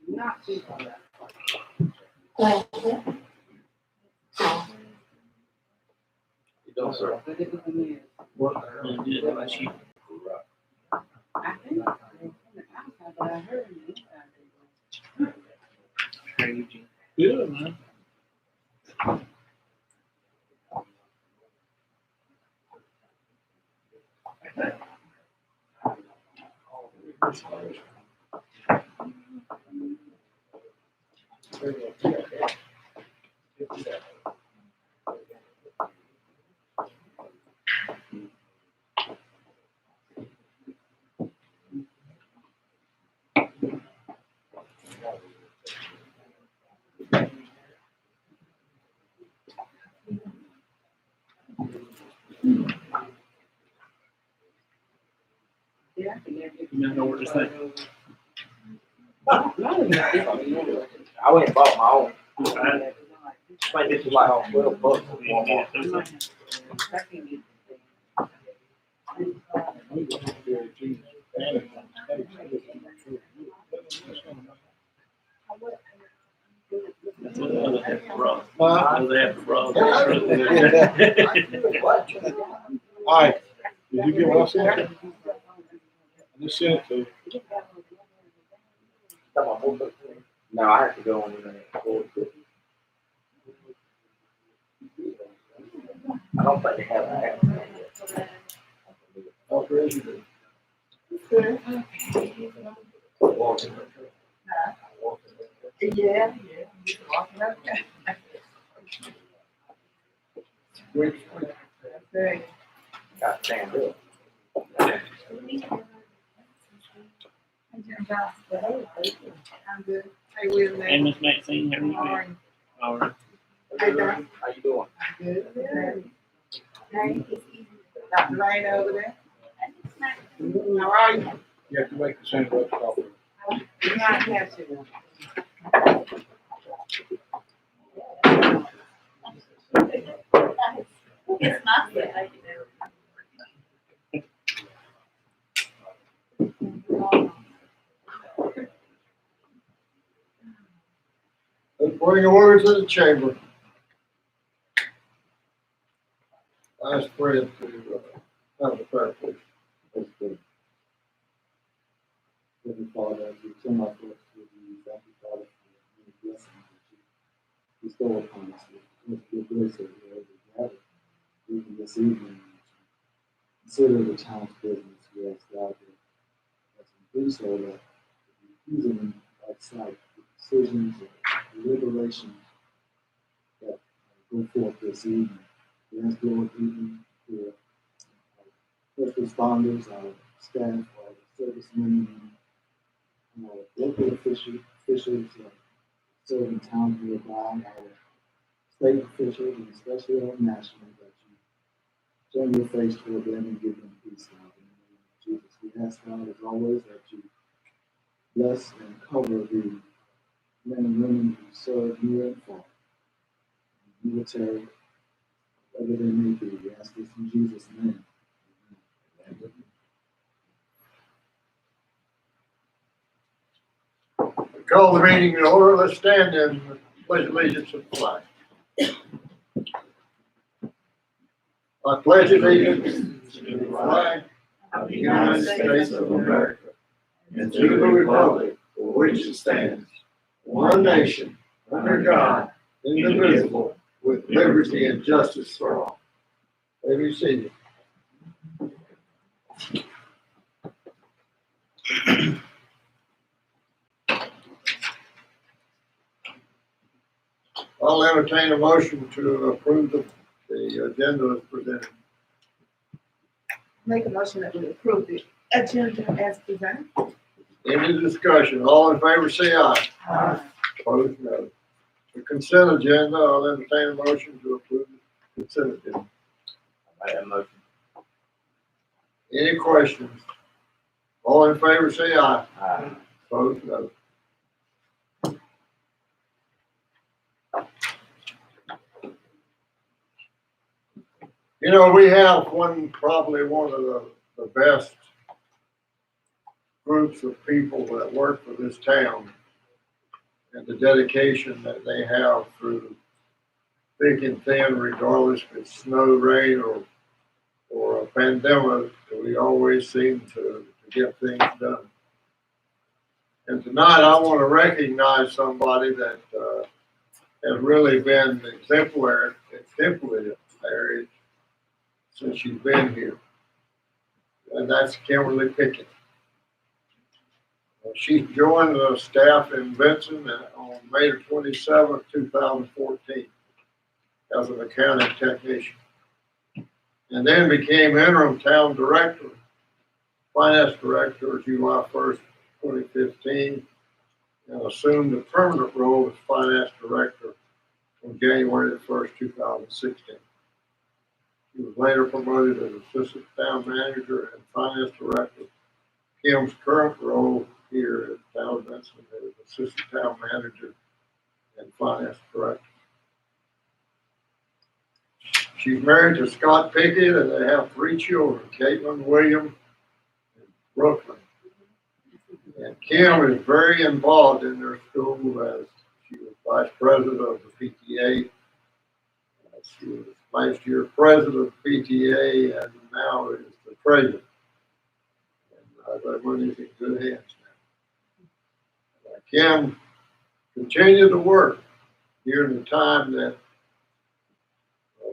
Not too far. You don't, sir. But it was a mess. What did about you? I think from the outside, but I heard on the inside. Crazy. Good, man. Yeah, I think everything. You know what to say. I went and bought my own. Right. I think this is like $12 for I can get That's what the other have to run. Huh? They have to run. All right, did you get what I said? I just sent it to you. No, I have to go on the internet. I don't think they have an app. Oh, crazy. Yeah. Very. Got to stand up. I'm good. Hey, Will, Hey, man. Miss Maxine, how are you How are doing? you? All right. Hey, Doc. How you doing? Good. Hey, got the rain over there? How are you? You have to make the same rough copy. You might have to. It's not that I can Let's bring order to the chamber. Ask Fred to have the prayer, please. Let's pray. Heavenly Father, as we turn our thoughts to you, thank you, Father, for the blessings that you bestow upon us. With your grace that we are able to gather even this evening to consider the town's business. We ask God that as we do so, that we use them in our sight, the decisions and deliberations that go forth this evening. We ask, Lord, even for first responders, our staff, our servicemen, and our local officials serving towns nearby, our state officials, and especially our national, that you turn your face toward them and give them peace, God. In the name of Jesus, we ask, God, as always, that you bless and cover the men and women who serve near and far, military, whatever they may be. We ask this in Jesus' name. We call the meeting in order. Let's stand and pledge allegiance to the flag. I pledge allegiance to the flag of the United States of America and to the republic for which it stands, one nation, under God, indivisible, with liberty and justice for all. May we see you. I'll entertain a motion to approve the agenda as presented. Make a motion that we approve the agenda as presented. Any discussion? All in favor, say aye. Aye. Opposed, no. The consent agenda, I'll entertain a motion to approve the consent agenda. I have a motion. Any questions? All in favor, say aye. Aye. Opposed, no. You know, we have probably one of the best groups of people that work for this town, and the dedication that they have through thick and thin, regardless if it's snow, rain, or a pandemic, we always seem to get things done. And tonight I want to recognize somebody that has really been exemplary since she's been here, and that's Kimberly Pickett. She joined the staff in Benson on May 27, 2014 as an accounting technician, and then became interim town director, finance director July 1st, 2015, and assumed the permanent role as finance director on January 1st, 2016. He was later promoted as assistant town manager and finance director. Kim's current role here at Town of Benson is assistant town manager and finance director. She's married to Scott Pickett, and they have 3 children, Caitlin, William, and Brooklyn. And Kim is very involved in their school as she was vice president of the PTA. She was last year president of PTA and now is the president. And that money's in good hands now. Kim continued to work during the time that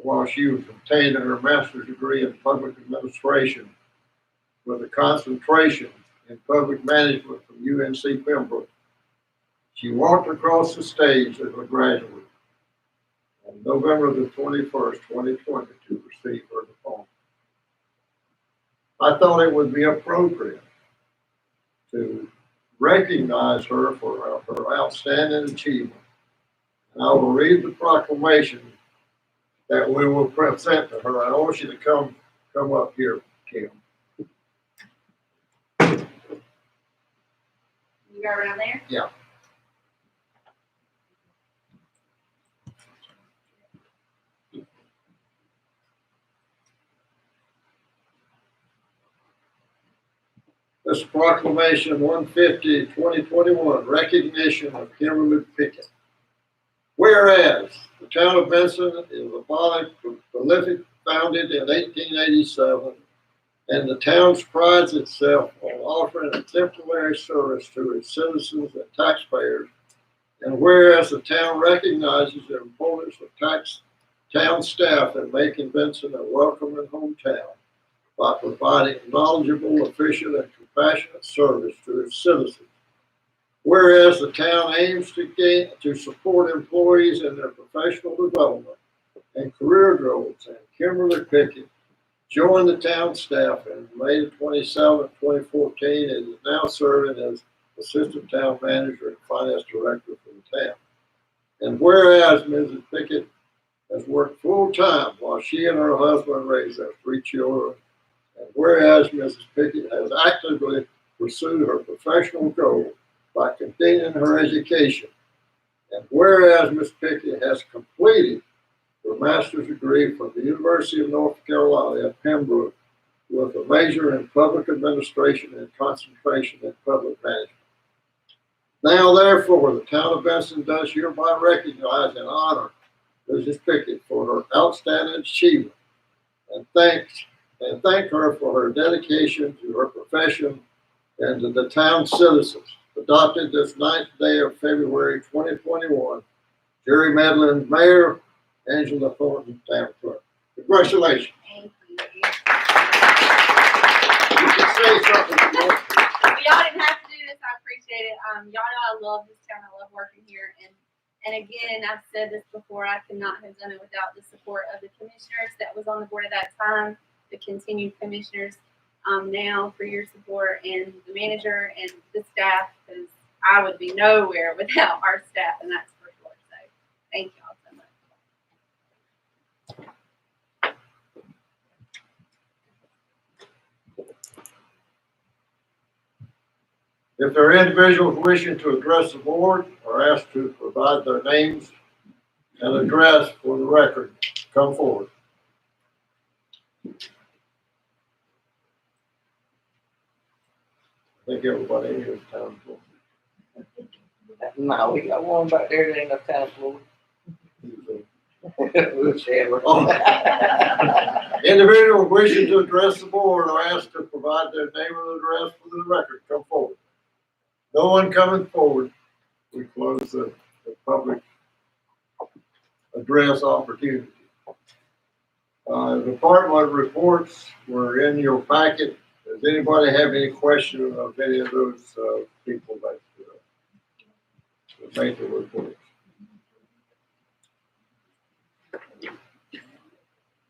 while she was obtaining her master's degree in public administration with a concentration in public management from UNC Pembroke. She walked across the stage as a graduate on November the 21st, 2020 to receive her diploma. I thought it would be appropriate to recognize her for her outstanding achievement. And I will read the proclamation that we will present to her. I want you to come up here, Kim. You go around there? Yeah. This proclamation 150, 2021, recognition of Kimberly Pickett. Whereas the town of Benson is a prolific, founded in 1887, and the town prides itself on offering exemplary service to its citizens and taxpayers. And whereas the town recognizes the importance of town staff in making Benson a welcoming hometown by providing knowledgeable, efficient, and compassionate service to its citizens. Whereas the town aims to support employees in their professional development and career goals, and Kimberly Pickett joined the town staff in May 27, 2014, and is now serving as assistant town manager and finance director for the town. And whereas Mrs. Pickett has worked full-time while she and her husband raise their 3 children, and whereas Mrs. Pickett has actively pursued her professional goal by continuing her education, and whereas Ms. Pickett has completed her master's degree from the University of North Carolina at Pembroke with a major in public administration and concentration in public management. Now, therefore, the town of Benson does hereby recognize and honor Mrs. Pickett for her outstanding achievement and thank her for her dedication to her profession and to the town's citizens. Adopted this 9th day of February 2021, Jerry Medlin, Mayor, Angela Thornton, Town Clerk. Congratulations. Thank you. You can say something if you want. But y'all didn't have to do this. I appreciate it. Y'all know I love this town. I love working here. And again, I've said this before, I could not have done it without the support of the commissioners that was on the board at that time, the continued commissioners now for your support, and the manager and the staff, because I would be nowhere without our staff, and that's for sure. So thank y'all so much. If there are individuals wishing to address the board or asked to provide their names and address for the record, come forward. I think everybody here is time for. No, we got one back there that ain't enough time for. We'll share it. Oh. Individuals wishing to address the board or asked to provide their name and address for the record, come forward. No one coming forward. We close the public address opportunity. Department reports were in your packet. Does anybody have any question of any of those people that made the report?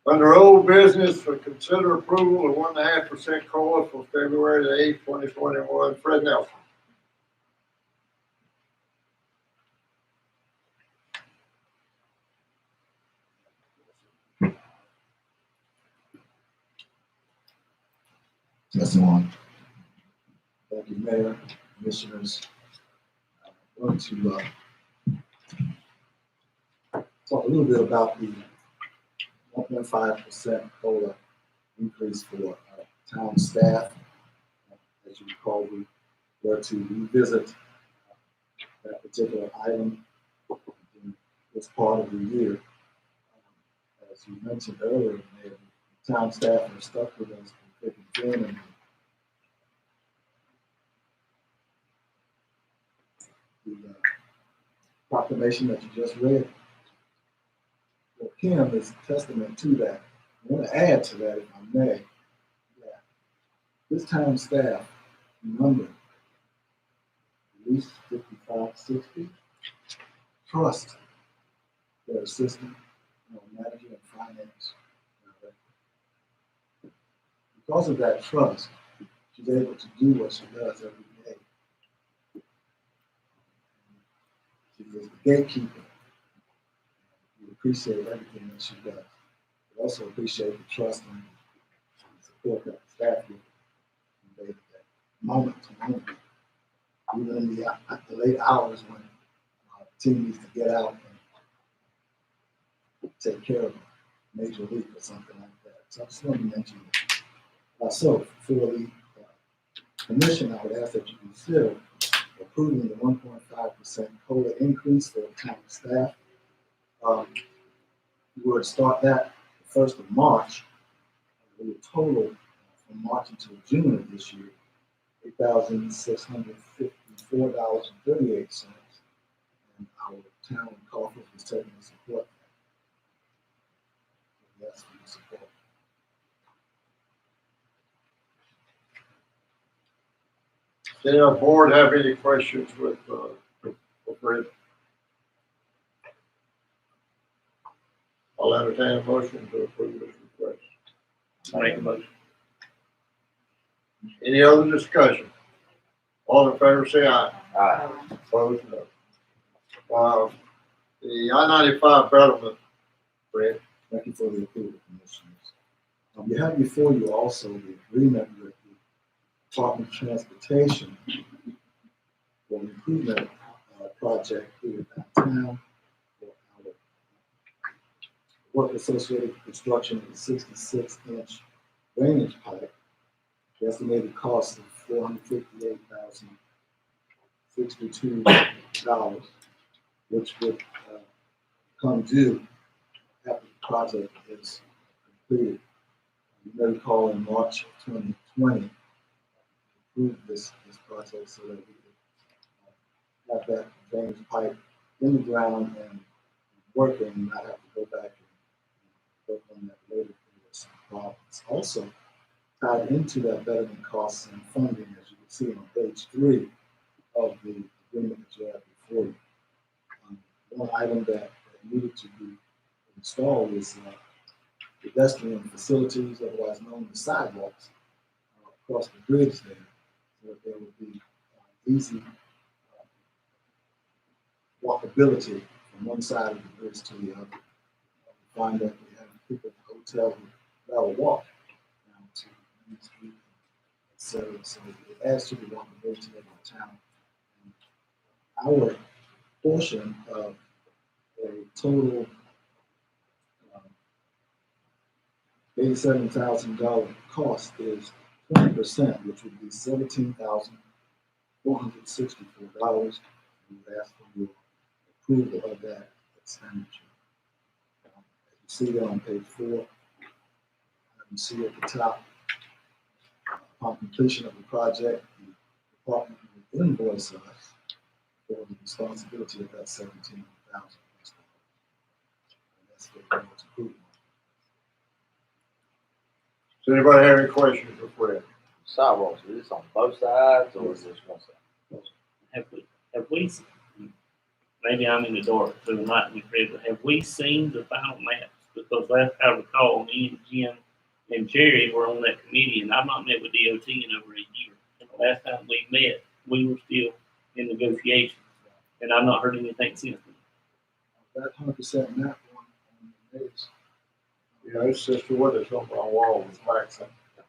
Under old business, consider approval of 1.5% COLA for February the 8th, 2021. Fred Nelson. That's one. Thank you, Mayor, Commissioners. I want to talk a little bit about the 1.5% COLA increase for town staff. As you recall, we were to revisit that particular item in this part of the year. As you mentioned earlier, Mayor, the town staff are stuck with us from thick and thin, and the proclamation that you just read, well, Kim is testament to that. I want to add to that, if I may, that this town staff number, at least 55, 60, trust their assistant, manager and finance director. Because of that trust, she's able to do what she does every day. She is the gatekeeper. We appreciate everything that she does. We also appreciate the trust and support that the staff gives from day to day, moment to moment. Even in the late hours when the team needs to get out and take care of a major league or something like that. So I just wanted to mention that. So for the commission, I would ask that you consider approving the 1.5% COLA increase for town staff. We were to start that the 1st of March. We would total from March until June of this year, $8,654.38, and our town coffers was taking the support. Yes, for the support. Does our board have any questions with Fred? I'll entertain a motion to approve this request. Make a motion. Any other discussion? All in favor say aye. Aye. Opposed, no. The I-95 betterment, Fred. Thank you for the approval, Commissioners. We have before you also the agreement with the Department of Transportation for the improvement project here downtown for our work associated with construction of the 66-inch drainage pipe. The estimated cost of $458,062, which would come due after the project is completed. You may recall in March of 2020, approved this project so that we could have that drainage pipe in the ground and working and not have to go back and work on that later for some problems. Also tied into that betterment costs and funding, as you can see on page 3 of the agreement that you have before you. One item that needed to be installed is pedestrian facilities, otherwise known as sidewalks, across the bridge there, so that there would be easy walkability from one side of the bridge to the other. We find that we have people at the hotel who rather walk down to Main Street and cetera. So it adds to the walkability of our town. Our portion of a total $87,000 cost is 20%, which would be $17,464. We would ask for your approval of that expenditure. As you see there on page 4, you see at the top, upon completion of the project, the department will invoice us for the responsibility of that $17,000. That's for the board's approval. Does anybody have any questions for Fred? Sidewalks, is this on both sides or is this one side? Have we, maybe I'm in the dark, so it might be Fred, but have we seen the final maps? Because last I recall, me and Jim and Jerry were on that committee, and I've not met with DOT in over a year. And the last time we met, we were still in negotiations, and I've not heard anything since then. That 100% map on the page. Yeah, it's just what is on our wall with facts.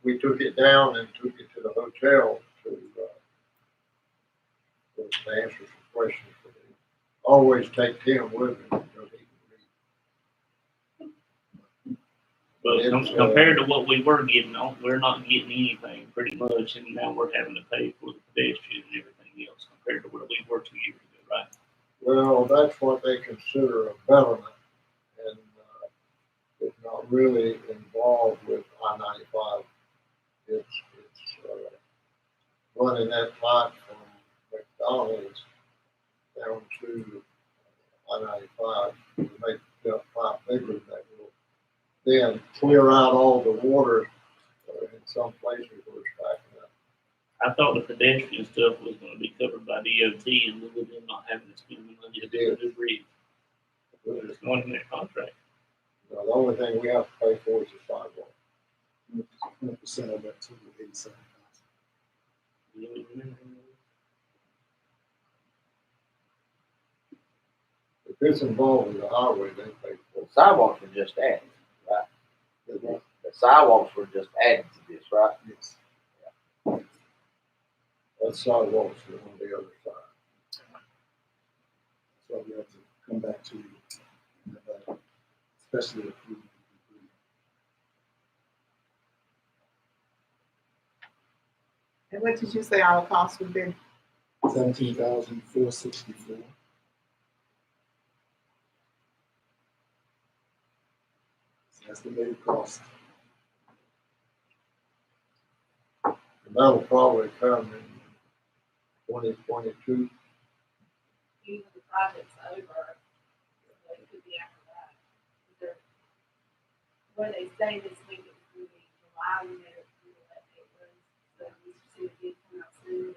We took it down and took it to the hotel to answer some questions for them. Always take Tim with me because he can read. But compared to what we were getting, we're not getting anything pretty much, and now we're having to pay for the pedestrian and everything else compared to where we were 2 years ago, right? Well, that's what they consider a betterment, and it's not really involved with I-95. It's running that pipe from McDonald's down to I-95 to make that pipe bigger. That will then clear out all the water in some places where it's backing up. I thought the pedestrian stuff was going to be covered by DOT, and we would then not having to spend the money to do a new bridge. There's one in that contract. The only thing we have to pay for is the sidewalk. 100% of that total $87,000. If it's involved with the highway, they pay for it. Sidewalks were just added, right? The sidewalks were just added to this, right? Yes. That sidewalks are on the other side. So we have to come back to you, especially if we. And what did you say our cost would be? $17,464. Estimated cost. And that'll probably come in 2022. Even the project's over, so it could be after that. What they say this week it was going to be July, we never knew what that date was. So we should see it come out soon.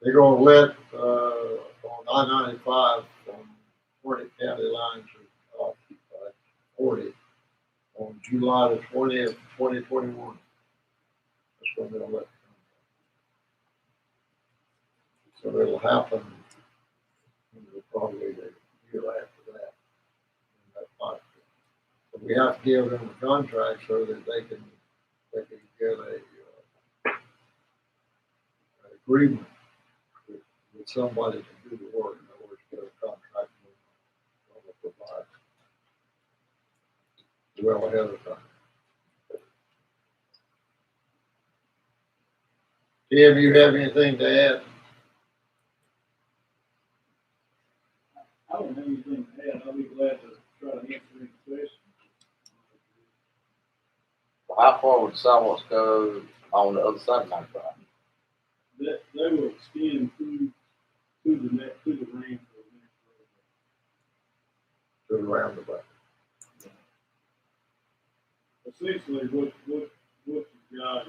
They're gonna let, on I-95 from 20 county lines of 40 on July the 20th, 2021. That's when they'll let it come. So it'll happen probably a year after that. But we have to give them a contract so that they can get an agreement with somebody to do the work. In other words, get a contract with the provider well ahead of time. Tim, you have anything to add? I don't have anything to add. I'll be glad to try to answer any questions. Well, how far would the sidewalks go on the other side of 95? They will extend to the range for the next road. To the roundabout. Essentially, what you've got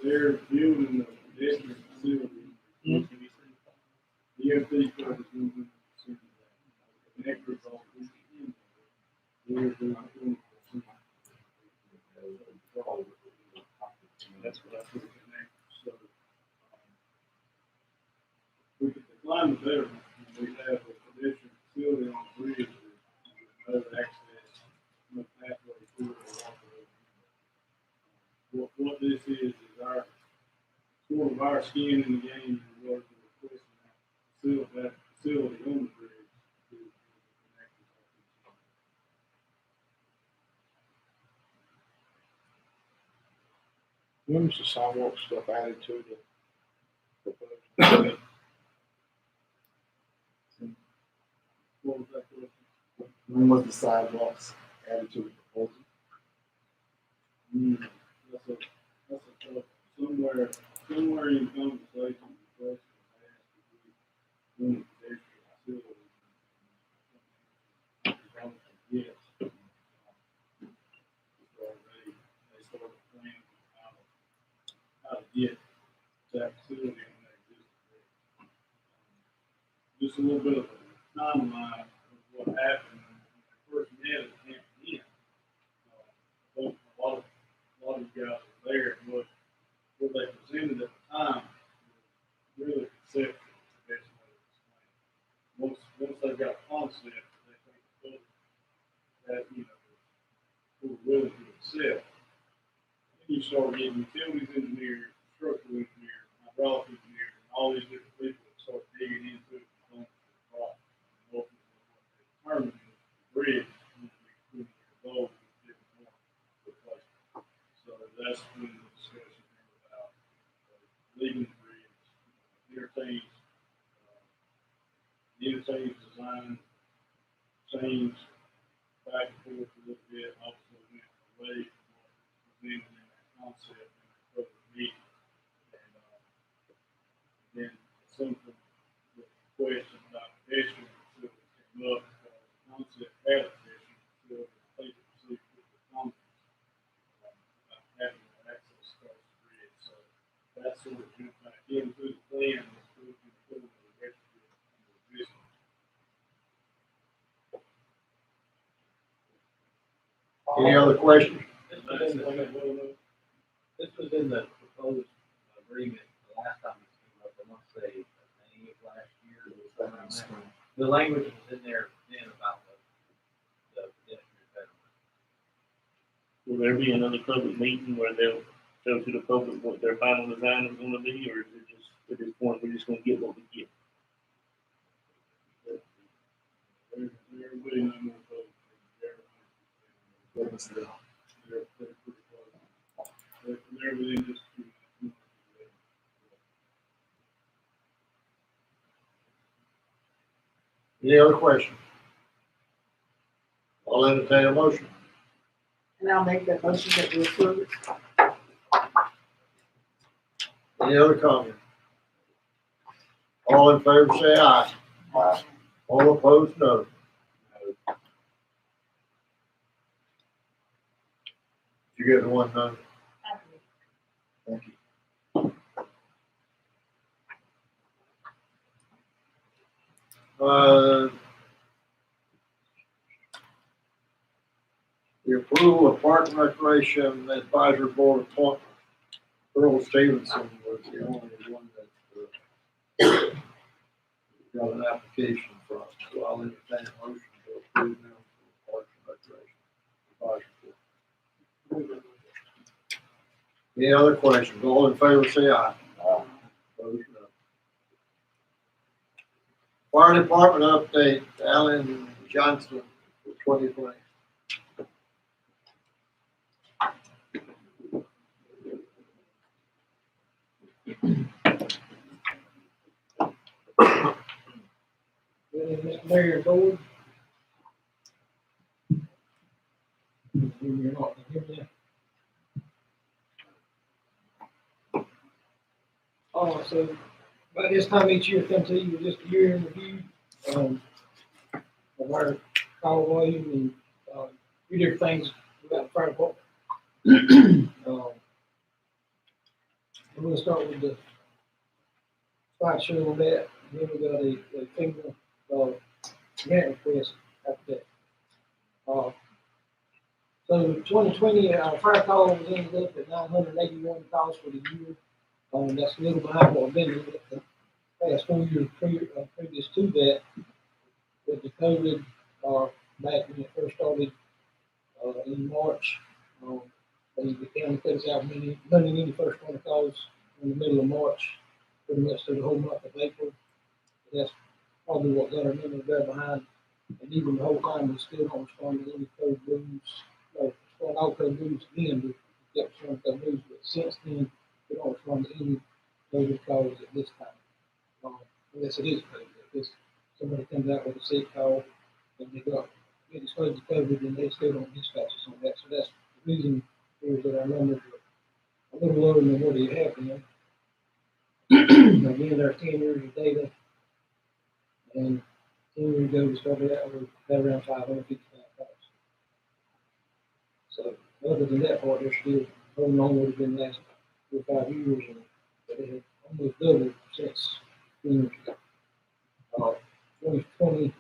they're building the pedestrian facility. DOT code is moving to the connectors off this end. They're doing 20%. That's what I put in there. So we could decline the betterment. We have a pedestrian facility on the bridge with no access, no pathway through it or walkway. what this is our, sort of our skin in the game in regards to requesting that facility on the bridge. to connect with our When was the sidewalk stuff added to the proposal? What was that question? When was the sidewalks added to the proposal? That's a tough, somewhere in conversation, the question was asked to be one of the pedestrian facilities. Yes. So they started planning how to get that facility on that district. Just a little bit of a timeline of what happened when they first met at Camp Inn. A lot of you guys were there, and what they presented at the time was really conceptual, the best way to explain it. Once they've got a concept that they think the public that, we're willing to accept, then you start getting utilities engineers, structural engineers, hydraulic engineers, and all these different people that start digging into it. Ultimately, what they determine is the bridge will be 20 years old with different ones replaced. So that's when the discussion came about leaving the bridge, interchange design change back and forth a little bit, also went away from what was presented in that concept in that public meeting. And then something the question about pedestrian facilities came up because the concept had a pedestrian facility. I think it was with the comments about having that access across the bridge. So that sort of jumped back into the plan that's supposed to be put in the retrofit on the existing. Any other questions? This was in the proposed agreement the last time it came up, I want to say, May of last year. The language was in there then about the pedestrian betterment. Will there be another public meeting where they'll show to the public what their final design is gonna be, or is it just, at this point, we're just gonna get what we get? Everybody knows more public. What was the, They're pretty close. They're within this. Any other questions? I'll entertain a motion. And I'll make that motion that we approve it. Any other comment? All in favor, say aye. Aye. All opposed, no. You get the one, no? Thank you. The approval of Park and Recreation Advisory Board appointment. Earl Stevenson was the only one that got an application from, so I'll entertain a motion to approve him for Park and Recreation Advisory Board. Any other questions? All in favor, say aye. Aye. Opposed, no. Fire Department update, Alan Johnson for 2020. Mr. Mayor, Board. You're not gonna hear me. So by this time each year, come to you with just a year in review, of our call volume and, few different things about the fire department. I'm gonna start with the slide show on that, and then we got a FEMA, grant request after that. So 2020, our fire call was ended up at 981 calls for the year. That's a little behind what we've been in the past 4 years previous to that. With the COVID, back when it first started, in March, The county cuts out running any first one of calls in the middle of March, pretty much through the whole month of April. That's probably what got our numbers there behind. And even the whole time, we still don't respond to any code blues. No, respond all code blues again, we kept responding to code blues, but since then, we don't respond to any code calls at this time. Unless it is code, if somebody comes out with a sick call, and they got get exposed to COVID, and they still don't dispatch us on that. So that's the reason is that our numbers are a little lower than what they have been. Again, there's 10 years of data, and 10 years ago we started out with around 555 calls. So other than that part, they're still holding on what has been the last 4 or 5 years, and they have almost doubled since 10 years ago. 2020,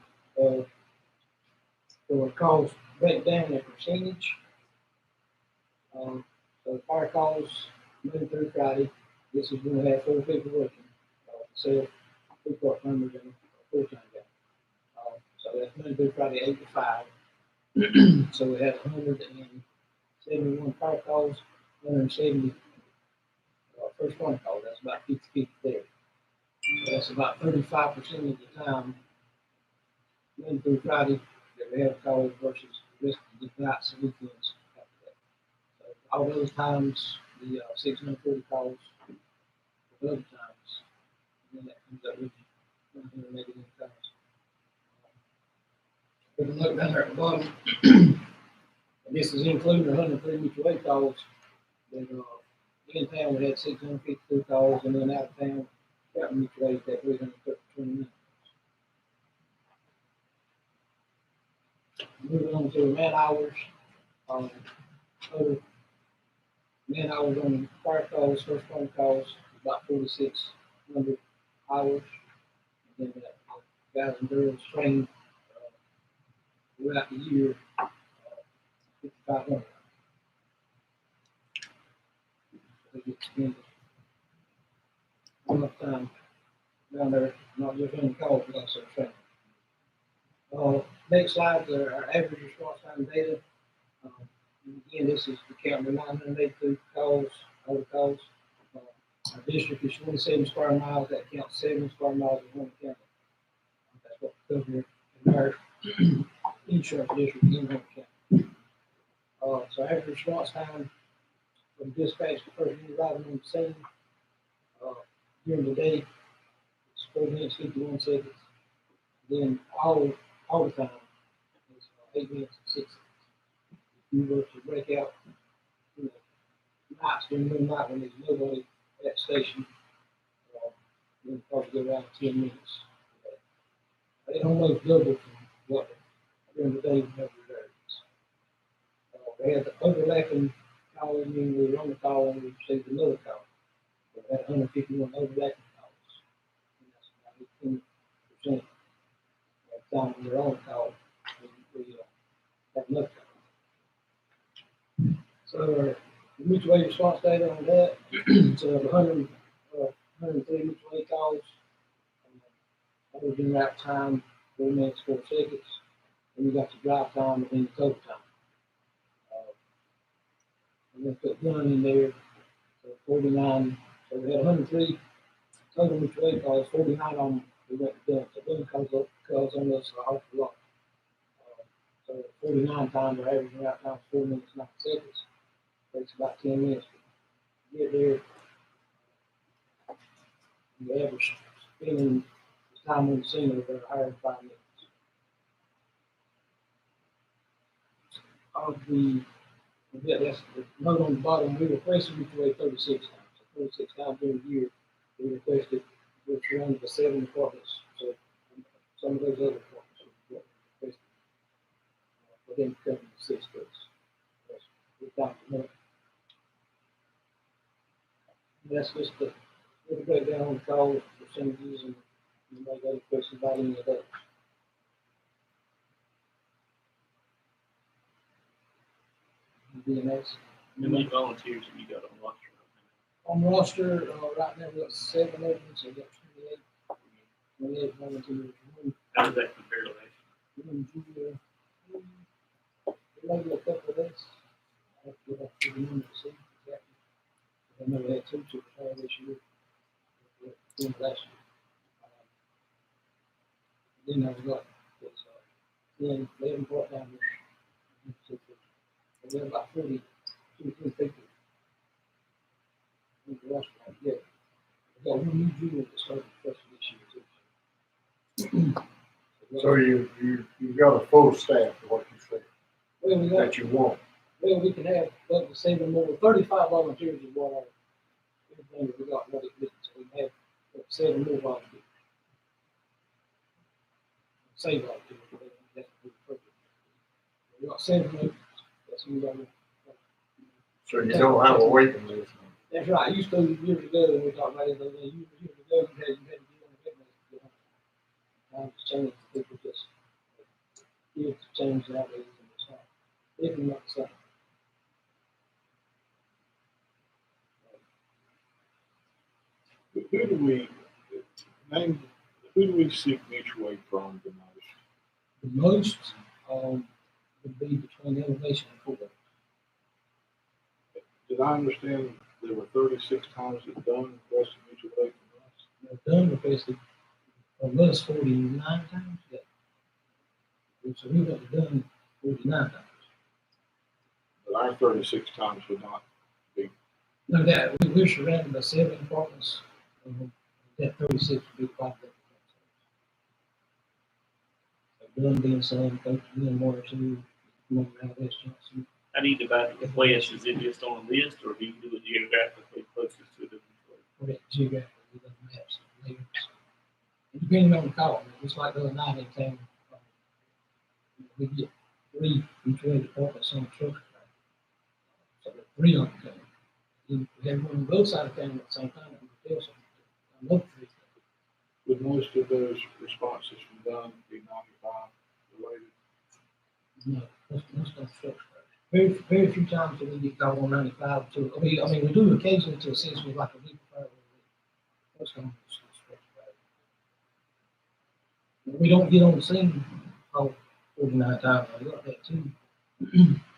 for calls break down a percentage. So fire calls Monday through Friday. This is when we have 4 people working. So 2 part-timers and a full-time guy. So that's Monday through Friday, 8 to 5. So we had 171 fire calls, 170 first one call. That's about 50-50 there. So that's about 35% of the time, Monday through Friday, that we have calls versus the rest of the nights and weekends after that. So all those times, the 640 calls, the other times, and then that comes up with 181 calls. If you look down there at the bottom, and this is including 103 mutual aid calls. That in town we had 652 calls, and then out of town, counting mutual aid, that 329. Moving on to the man hours. Total man hours on fire calls, first phone calls, about 4,600 hours. And then guys and girls trained throughout the year, 5,500. They get spent enough time down there, not just on calls, but also training. Next slide, our average response time data. Again, this is the count of 982 calls, all the calls. Our district is 27 square miles. That counts 7 square miles in one county. That's what we cover in our insurance district in one county. So average response time from dispatch to person arriving on the scene during the day, it's 4 minutes 51 seconds. Then all the time is 8 minutes and 6 seconds. If you were to break out, nights during midnight when there's nobody at the station, then probably go around 10 minutes. It almost doubled from what during the day whenever there is. We had the overlapping call, meaning we were on the call and we received another call. We had 151 overlapping calls. And that's about 18% of the time we were on the call. We had another call. So our mutual aid response data on that, so 103 mutual aid calls, averaging route time 4 minutes 4 seconds, and you got the drive time and then the total time. And then put gun in there, so 49. So we had 103 total mutual aid calls, 49 on them we went to gun. So gun calls on us an awful lot. So 49 times our average route time is 4 minutes 9 seconds. Takes about 10 minutes to get there. The average spending time on the scene is about 105 minutes. Of that's the note on the bottom, we requested mutual aid 36 times. So 36 times during the year, we requested, which runs the 7 departments. So some of those other departments we requested for them to come in 6 days. That's just the breakdown on the call percentages, and you might got a question about any of those. DNS. How many volunteers have you got on roster? On roster, right now we got 7 of them, so we got 28 volunteers. How does that compare to last year? Maybe a couple of days. I have to go back to the number to see exactly. I know we had two to retire this year. One last year. Then I've got this, then 11 part-timers. And then about 42 people. In the restaurant, yeah. I got one new junior that started first this year too. So you've got a full staff, is what you said, Well, we got, that you want. well, we can have up to 7 more, 35 volunteers is what our, everything that we got, what it is, so we can have up to 7 more volunteers. Say volunteers, but that's the purpose. We got 7 more, that's who we got. So you don't have a waiting list. That's right, I used to years ago, when we talked about it, years ago, you had to get on the web list. Times change, people just, years change nowadays, and it's not, even not the same. Who do we name? Who do we seek mutual aid from the most? The most, would be between elevation and court. Did I understand there were 36 times that done requested mutual aid from us? They're done requested, us 49 times, yeah. So we got it done 49 times. But our 36 times would not be. No, that, we're surrounded by 7 apartments, that 36 would be quite a bit. So Dunn being some, Coach being 1 or 2, West Johnson. How do you divide the request? Is it just on a list, or do you do it geographically closest to the employee? Or that geographically, we got maps and layers. And depending on the call, just like the other night in town, we get 3 mutual aid departments on the truck. So there are 3 on the town. We have one on both sides of town at the same time, and we tell something. Another 3. Would most of those responses from Dunn be 95 related? No, most of the trucks. Very few times do we get called on 95 to, I mean, we do occasionally to assist with like a legal fire. Most of them is trucks. We don't get on the scene called 49 times. I got that too.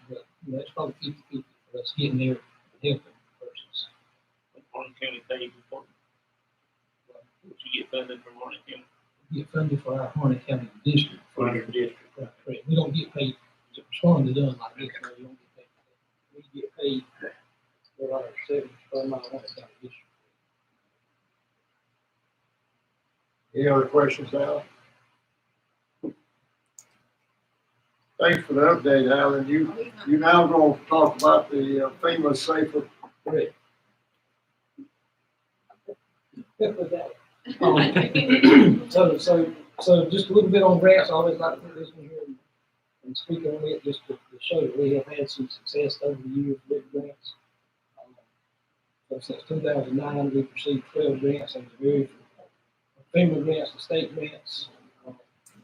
But, it's probably 50-50 for us getting there and helping persons. Warren County paid for it? Would you get funded from Warren County? We get funded for our Harnett County district. For your district? Right, correct. We don't get paid to respond to done like this. No, we don't get paid for that. We get paid for our 7 square mile Harnett County district. Any other questions, Al? Thanks for the update, Alan. You now gonna talk about the FEMA safer. Correct. So just a little bit on grants. I always like to put this one here and speak on it just to show that we have had some success over the years with grants. So since 2009, we've received 12 grants and very FEMA grants and state grants,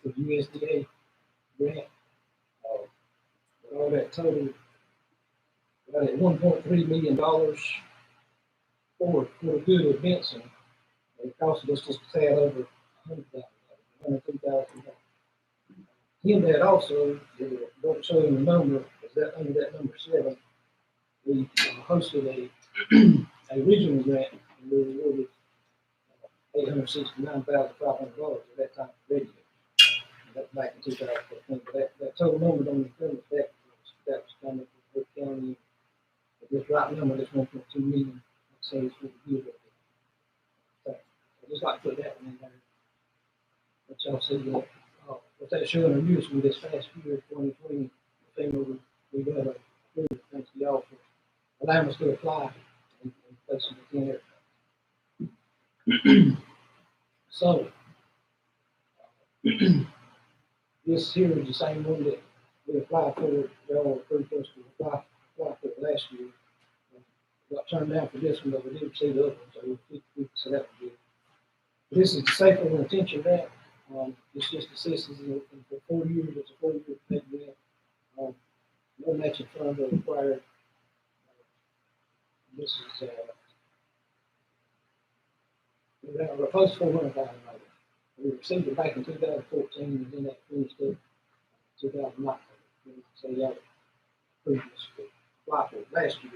the USDA grant. All that total, right at $1.3 million for the good of Benson. It costed us just a tad over $102,000. In that also, don't show you the number, is that under that number 7, we hosted a regional grant and we were awarded $869,500 at that time for radio. That's back in 2014. But that total number don't include that. That was coming from Cook County. But this right number, this 1.2 million, so it's for the good of it. So I just like to put that one in there. Let y'all see that. What that's showing on you with this past year, 2020, the thing we got a really thanks to y'all for allowing us to apply and places within it. So this here is the same one that we applied for. Y'all approved us to apply for it last year. Got turned down for this one, but we didn't see the other one, so so that was good. This is the safer retention grant. It's just assistance for 4 years. It's a 4-year paid grant. No matching funds are required. This is we're close to $400,000. We received it back in 2014, and then that finished up 2019. So y'all approved this apply for it last year.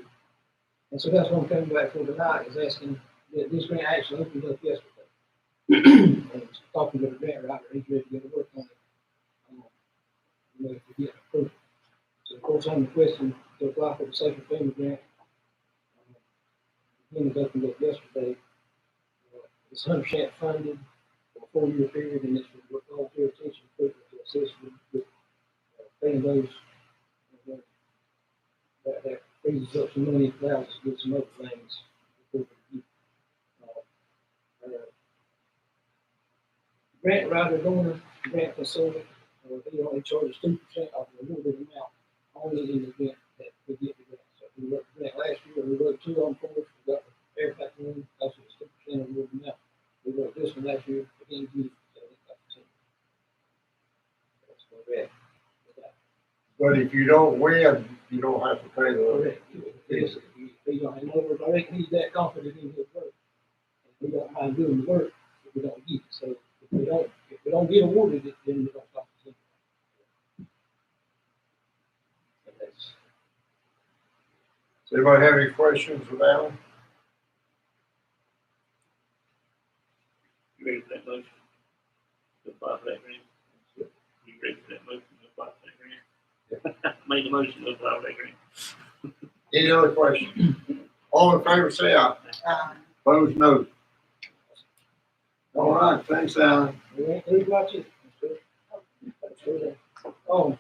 And so that's what I'm coming back for tonight, is asking that this grant actually opened up yesterday. And talking to the grant writer, he's ready to get to work on it. If we get approved. So of course, I'm requesting to apply for the Safer Family Grant. Again, it opened up yesterday. It's 100% funded for a 4-year period, and it's with volunteer attention equipment to assist with paying those. That frees up some money, allows us to do some other things. Grant writer donor, grant consultant, he only charges 2% of the awarded amount, only in the event that we get the grant. So we wrote the grant last year, we wrote 2 on for us, we got the airback one, also it's 2% of the awarded amount. We wrote this one last year, again, we got the same. That's correct. But if you don't win, you don't have to pay the. Correct. Yes, in other words, I think he's that confident in his work. We don't mind doing the work if we don't get it. So if we don't get awarded it, then we don't stop the thing. Does anybody have any questions for Alan? You ready for that motion? To apply for that grant? You ready for that motion to apply for that grant? Made the motion to apply for that grant. Any other questions? All in favor, say aye. Opposed, no. All right, thanks, Alan. Who's watching? Oh,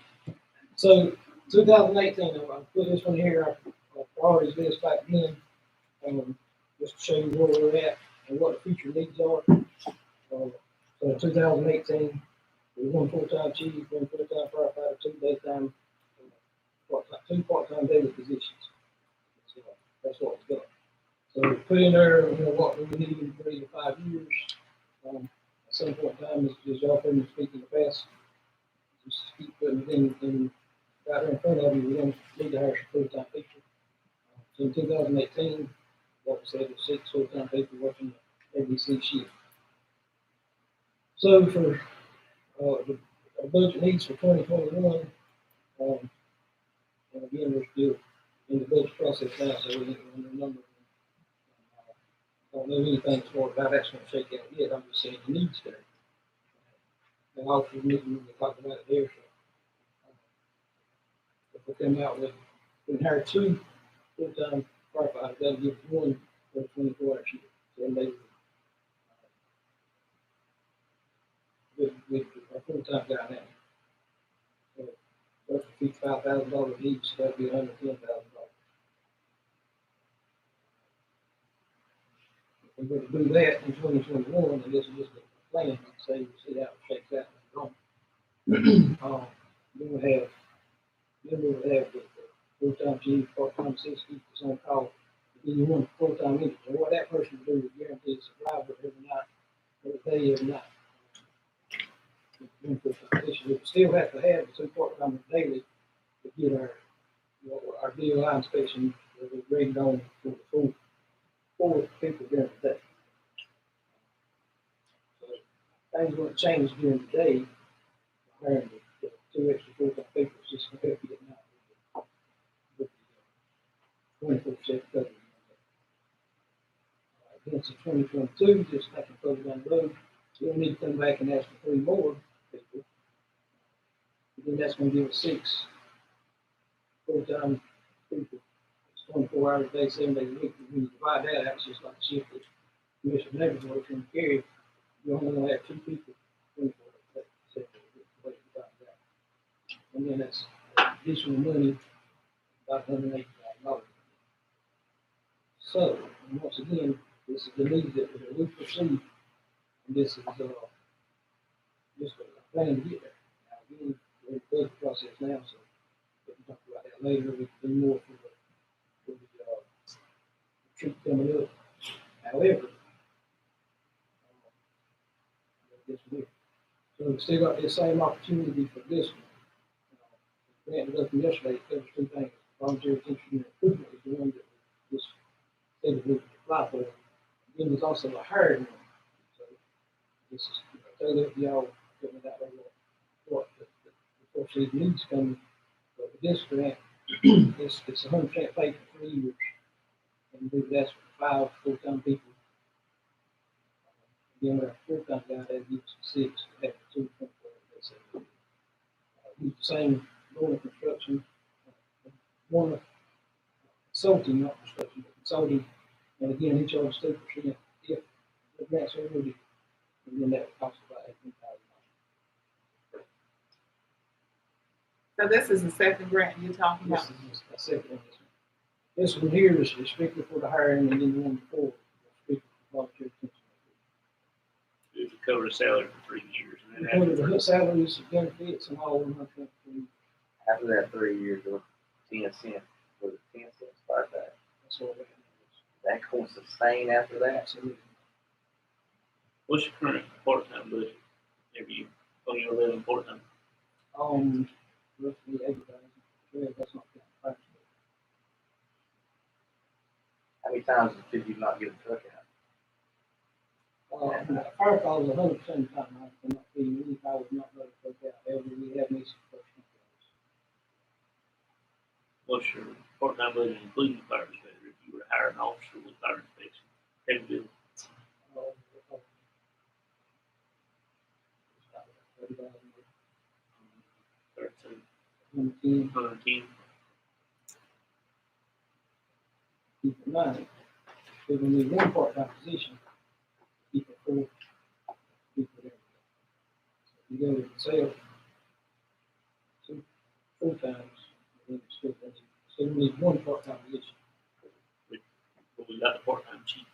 so 2018, I'll put this one here, our priorities list back then, just to show you where we're at and what the future needs are. So 2018, we 1 full-time chief, 1 full-time firefighter, 2 daytime, 2 part-time daily positions. So that's what we've got. So put in there, what we need in 3 to 5 years. At some point in time, as y'all heard me speak in the past, just keep putting it in right here in front of you, we're going to need to hire some full-time people. So in 2018, like I said, there's 6 full-time people working the ABC shift. So for our budget needs for 2021, and again, we're still in the budget process now, so we didn't run the number. I don't know anything as far as how that's going to shake out yet. I'm just saying the needs there. And also, we talk about it there. So if we come out with, we can hire 2 full-time firefighters, that'll give 1 for a 24-hour shift. So maybe with a full-time guy now. So that's $55,000 each, that'd be $110,000. If we're going to do that in 2021, I guess it's just a plan, like I say, we'll see how it shakes out later on. Then we'll have the full-time chief, part-time assistant, that's on call. Then you want a full-time engine. So what that person will do is guarantee survival every night, every day, every night. We still have to have the 2 part-timers daily to get our DOI inspection that we're graded on for the full 4 people during the day. So things going to change during the day. Hiring the 2 extra full-time people is just going to help you get out with the 24/7 coverage. Benson 2022, just taking further down the road, you'll need to come back and ask for 3 more people. And then that's going to give us 6 full-time people. It's 24 hours a day, 7 days a week. When you divide that out, it's just like a shift that Commissioner Nevers works in carry. You only going to have 2 people, 24 hours a day, 7 days a week, the way you divide it out. And then that's additional money, about $180,000. So, and once again, this is the need that we perceive, and this is just a plan to get there. Now, again, we're in the budget process now, so we can talk about that later. We can do more for the retreat coming up. However, this one here. So we still got this same opportunity for this one. Grant was open yesterday, it covers 2 things. Volunteer attention and improvement is the one that we just said we would apply for. Then there's also a hiring one. So this is totally up to y'all putting it out there what the foreseeable needs coming. But with this grant, It's 100% paid for 3 years. And that's for 5 full-time people. Then our full-time guy that gives 6, have 2. He's the same going construction, one consulting, not construction, but consulting. And again, he charges 2% if the grant's awarded, and then that costs about $18,000. So this is the second grant you're talking This about? is a second one. This one here is strictly for the hiring, and then the one before is strictly for volunteer attention. To cover the salary for 3 years. And We then cover after the salaries, benefits, and all 100%. After that 3 years, it was 10 cents, was it 10 cents per day? That's all that That can sustain after is. that? Absolutely. what's your current part-time budget? Have you, on your 11 part-time? Roughly 80,000. Yeah, that's not that. How many times did you not get a truck out? Fire calls 100% of the time. I cannot be any if I was not ready to take out. However, we have missed the first What's your part-time budget including fire inspector? If you were to hire an officer with fire inspection, capability, one. 30,000. 13, 110. 110. Keep in mind, we're gonna need one part-time position. Keep it 4 people there. You go to sales, 2 full-times, and then it's still, so we need one part-time position. But we got the part-time chief.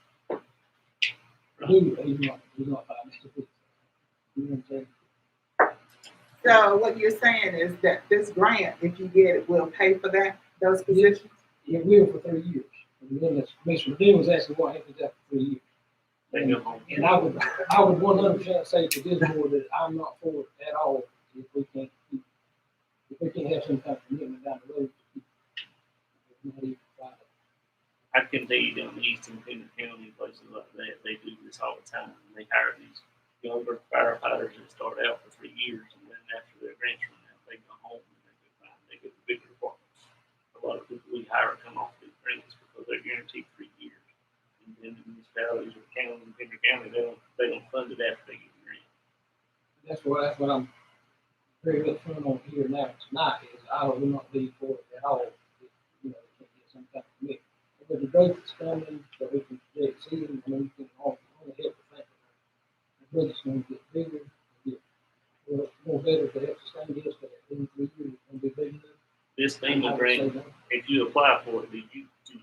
Who, he's not 5 minutes. You know what I'm saying? So what you're saying is that this grant, if you get it, will pay for those positions? It will for 3 years. And then the Commissioner Dean was asking what happens after 3 years. They go home. And I would 100% say to this board that I'm not for it at all if we can't have some kind of commitment down the road. Not even try it. I can tell you down the east in Pender County, places like that, they do this all the time. They hire these younger firefighters that start out for 3 years, and then after their grants run out, they go home and they go to bigger departments. A lot of people we hire come off these grants because they're guaranteed 3 years. And then the municipalities or counties in Pender County, they don't fund it after they get the grant. That's what I'm very upfront on here now tonight is I will not be for it at all. If, we can't get some kind of commitment. But the growth is coming, so we can project season, and we can only help the fact that the budget's going to get bigger, get more better to help sustain this, but in 3 years, it's going to be big enough. This FEMA grant, if you apply for it, did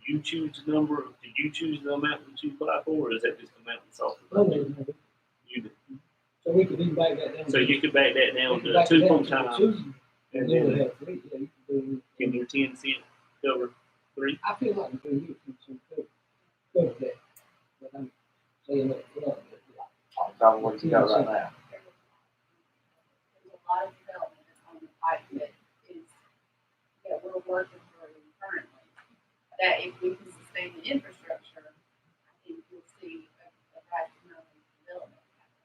you choose the number? Did you choose the amount that you apply for, or is that just the amount that's offered? You did. So we could even back that down. So you could back that down We could to back 2 it down full to time, 2, and and then we then have 3. Yeah, you can do. can your 10 cent cover 3? I feel like in 3 years, we can cover that. But I'm saying that front. On top of what you got right now? There's a lot of development on the pipe that is, that we're working through currently. That if we can sustain the infrastructure, I think you'll see a vast amount of development happen.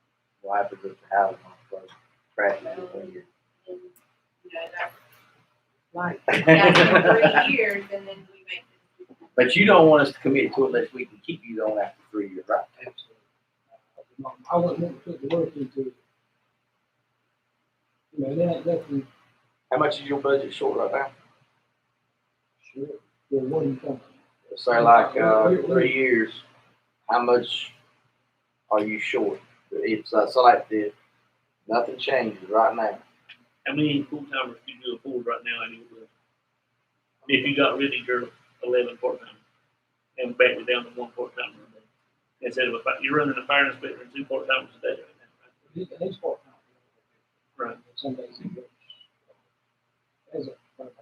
What happens if the house on the trash Well, is 1 year? and, that's, Like, that's in 3 years, and then we make the decision. But you don't want us to commit to it unless we can keep you on after 3 years, right? Absolutely. I wouldn't want to put the work into it. There ain't nothing How much is your budget short right now? sure. There wasn't coming. Say like 3 years, how much are you short? It's so like this, nothing changes right now. How many full timers do you afford right now in your budget? If you got rid of your 11 part time and back it down to 1 part timer a day, instead of you're running a fire inspector and 2 part timers a day right now, He's part-time. right? Some days he works as an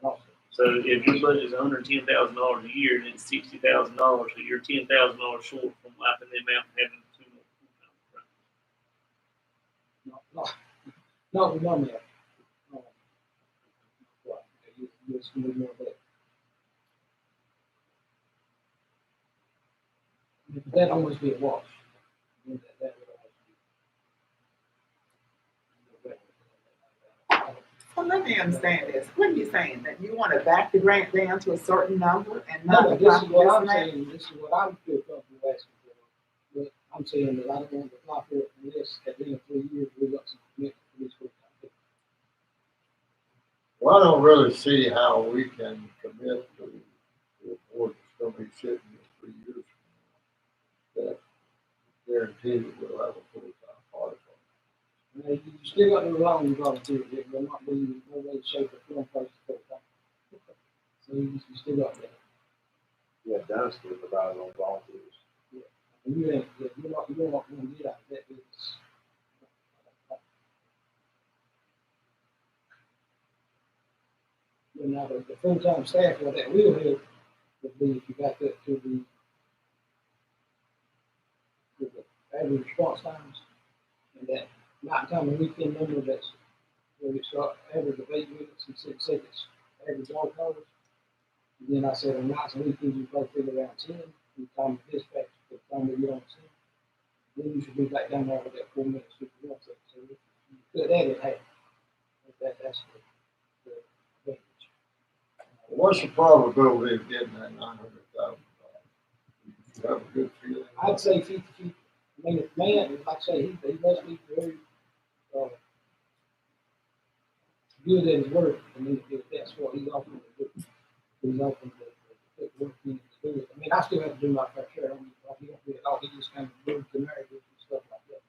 officer. So if your budget is $110,000 a year and it's $60,000, so you're $10,000 short from wiping them out and having 2 more full timers, right? Not with my math. Yes, we need more of that. That always be a wash. That would always be. So let me understand this. What are you saying? That you want to back the grant down to a certain number and No, not no, apply this is for what this I'm amount? saying, this is what I'm feel comfortable asking for. But I'm saying that I don't want to apply for it unless at the end of 3 years, we got some commitment for this full-time people. Well, I don't really see how we can commit to a board that's gonna be sitting in 3 years from now. That guarantee that we'll have a full-time part. Now, you still got to rely on your volunteers, it will not be no way, shape, or form place to full-time. So you still got that. Yeah, Dennis would provide on volunteers. And you ain't, you're not gonna get out of that business. But now, the full-time staff, well, that will help, would be if you got that to the average response times, and that nighttime and weekend number that's, where it's got average of 8 minutes and 6 seconds, average all calls. And then I said on nights and weekends, you probably figure around 10, the time of dispatch, the time we get on scene. Then you should be back down there with that 4 minutes, 51 seconds. So if you put that in half, that's the advantage. What's the probability of getting that $900,000? You have a good feeling? I'd say 50-50. I mean, if man, like I say, he must be very, good at his work. I mean, if that's what he's offering to do. He's offering to put work in to do it. I mean, I still have to do my fair share. I mean, he don't do it all. He just kind of moves the narrative and stuff like that.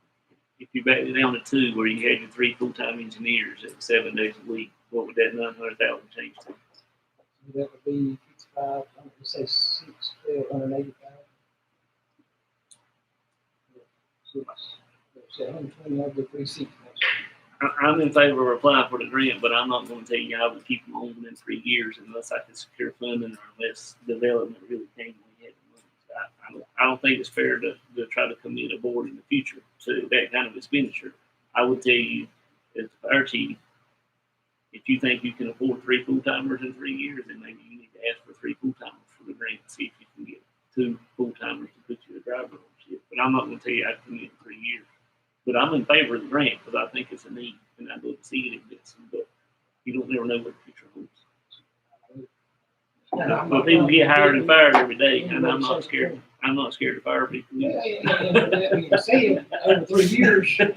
If you back it down to 2, where you had your 3 full-time engineers at 7 days a week, what would that 900,000 change to? So that would be 55, I'm going to say 180,000. 120 over 360. I'm in favor of applying for the grant, but I'm not going to tell you I would keep them on within 3 years unless I can secure funding or unless development really came when we had the money. I don't think it's fair to try to commit a board in the future to that kind of expenditure. I would tell you, as the fire chief, if you think you can afford 3 full-timers in 3 years, then maybe you need to ask for 3 full-timers for the grant, see if you can get 2 full-timers to put you a driver on shift. But I'm not going to tell you I'd commit in 3 years. But I'm in favor of the grant because I think it's a need, and I'd love to see it in Benson. But you don't never know what the future holds. But people get hired and fired every day, and I'm not scared. I'm not scared to fire people. Yeah, and that being said, over 3 years, from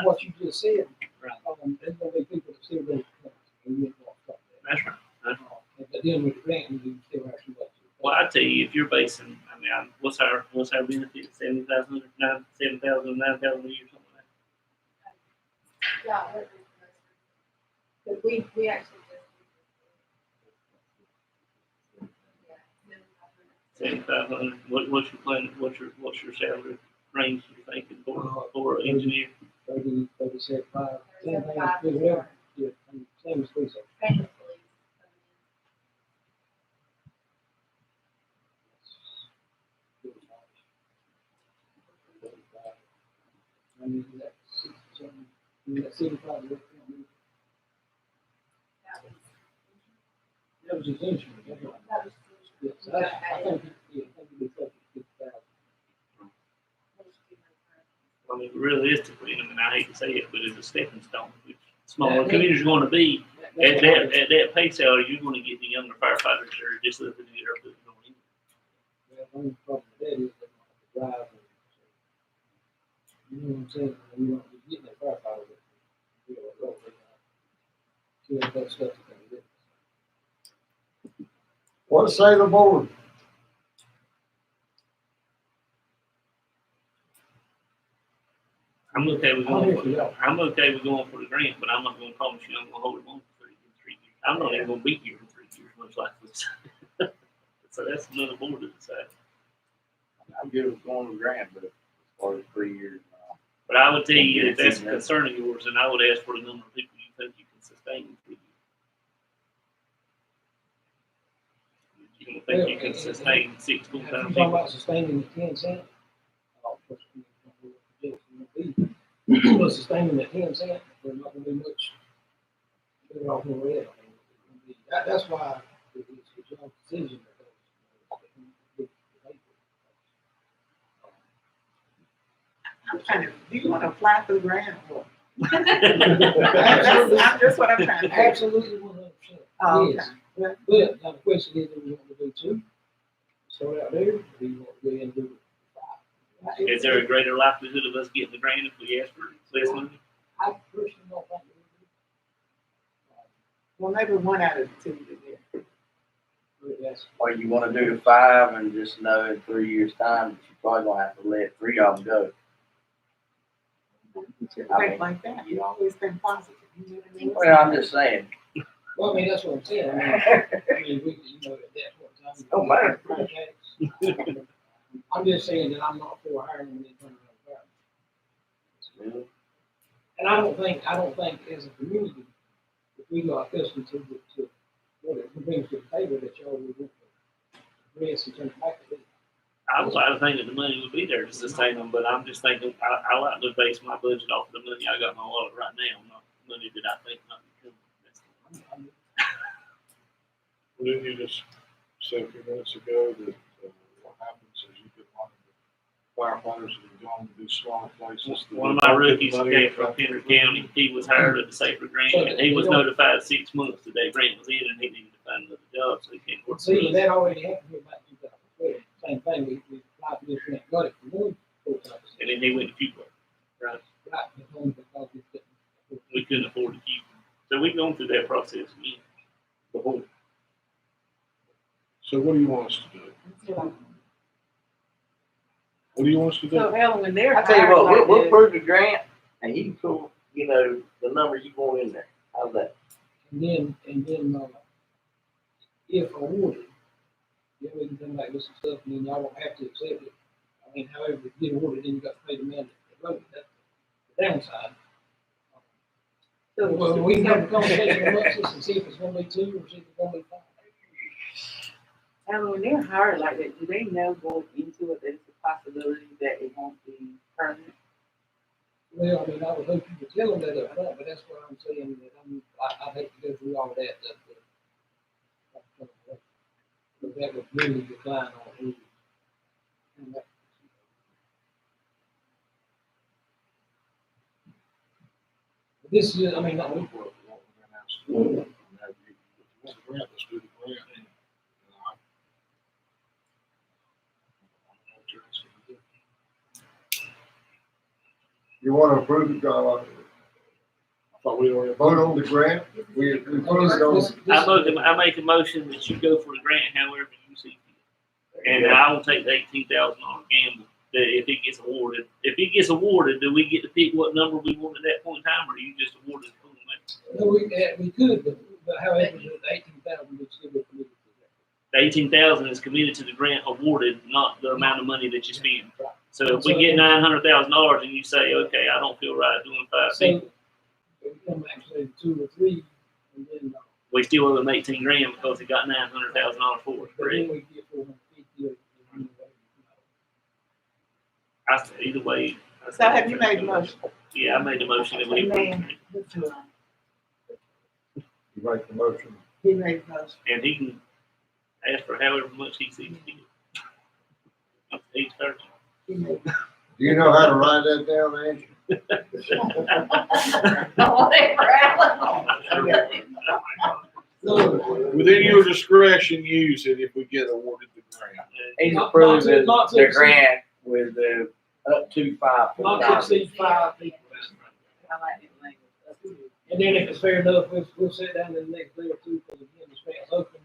what you just said, there's going to be people that still don't come. And you ain't gonna stop that. That's right. That's right. But then with the grant, you still have to wait. Well, I tell you, if you're basing, I mean, what's our benefit? 7,000, 7,000, 9,000 a year, something like that. Yeah, but we actually just. 7,500. What's your plan? What's your salary range you're thinking for an engineer? 30, 35, 10, whatever. Yeah, same as police. I mean, that's 75. That was his insurance. Yes, I think it'd be close to 50,000. I mean, realistically, I mean, I hate to say it, but it's a stepping stone. Which smaller communities are going to be at that pay salary. You're going to get the younger firefighters that are just looking to get their foot going. Well, the only problem with that is they don't have to drive. You know what I'm saying? You don't get that firefighter. Kill that stuff to come get. What say the board? I'm okay with going for the grant, but I'm not going to promise you I'm going to hold it on for 3 years. I'm not even going to be here in 3 years, much like this. So that's another board to decide. I'm good with going with the grant, but as far as 3 years. But I would tell you, if that's a concern of yours, then I would ask for the number of people you think you can sustain in 3 years. You don't think you can sustain 6 full-time If you're talking people? about sustaining the 10 cent, was sustaining at 10 cent, there's not going to be much better off than red. That's why it's your decision. I'm trying to, do you want to apply for the grant or That's what I'm trying to do. Absolutely 100%. Oh, Yes. But now the question is, do we want to do two? Start out there, or do you want to go ahead and do it? Is there a greater likelihood of us getting the grant if we ask for less money? I personally don't think Well, maybe one out of the two we did. that's. Or you wanna do the 5 and just know in 3 years' time, that you're probably gonna have to let 3 of them go. Think like that. You always think positive. You never know what's Well, I'm just saying, Well, I mean, that's what I'm saying. I mean, we, you know, at that point in time. Don't matter. I'm just saying that I'm not for hiring them in $100,000. And I don't think as a community, if we got accustomed to what it brings to the table, that y'all would want to address and turn it back to it. I would like to think that the money would be there to sustain them, but I'm just thinking, I like to base my budget off of the money I got in my wallet right now, not money that I think might be coming. Well, didn't you just say a few minutes ago that what happens is you get one of the firefighters that have gone to these smaller places? that One of don't my get the rookies money came up from front. Henry County. He was hired at the Safer Grant, and he was notified 6 months that that grant was in, and he needed to find another job, so he can't work. See, that already happened here about 2012. Same thing, we applied for this grant, got it for one full-time position. And then he went to Cuba. Right. Right, but only because we couldn't. We couldn't afford to keep him. So we've gone through that process again. Before. So what do you want us to do? What do you want us to do? So Ellen, when they're I tell you hired what, like we'll this, approve the grant, and you can pull, you know, the number you want in there. How's that? And then, if awarded, then we can come back with some stuff, and then y'all won't have to accept it. I mean, however, if you get awarded, then you got to pay the man that wrote it. That's the downside. Well, we can have a conversation amongst us and see if it's gonna be two or see if it's gonna be 5. Ellen, when they're hired like that, do they know going into it that it's a possibility that it won't be permanent? Well, I mean, I would hope you would tell them that up front, but that's what I'm saying, that I'd hate to go through all that, that would really decline on who. This is, I mean, not we work. You wanna approve it, I thought we already. vote on the grant? We approved it on. I make a motion that you go for the grant however you see fit. And I will take the $18,000 gamble that if it gets awarded. If it gets awarded, do we get to pick what number we want at that point in time, or do you just award it? No, we could, but however, the 18,000 would still be committed to that. The 18,000 is committed to the grant awarded, not the amount of money that you spend. So if we get $900,000 and you say, okay, I don't feel right doing 5 people, So, we come back and say 2 or 3, and then, we still owe them 18 grand because they got $900,000 for it. but Correct? then we get 450 or anyway. I said either way. So have you made the motion? Yeah, I made the motion that we Amen. You make the motion. He made the motion. and he can ask for however much he sees fit. He's 30. He made the Do you know how to write that down, Angie? Whatever, Alan. Within your discretion, use it if we get awarded the grant. He's Not approving to the exceed. grant with the up to 5 Not to full-time. exceed 5 people. I like his language. And then if it's fair enough, we'll sit down in the next day or two, because again, the grant's open,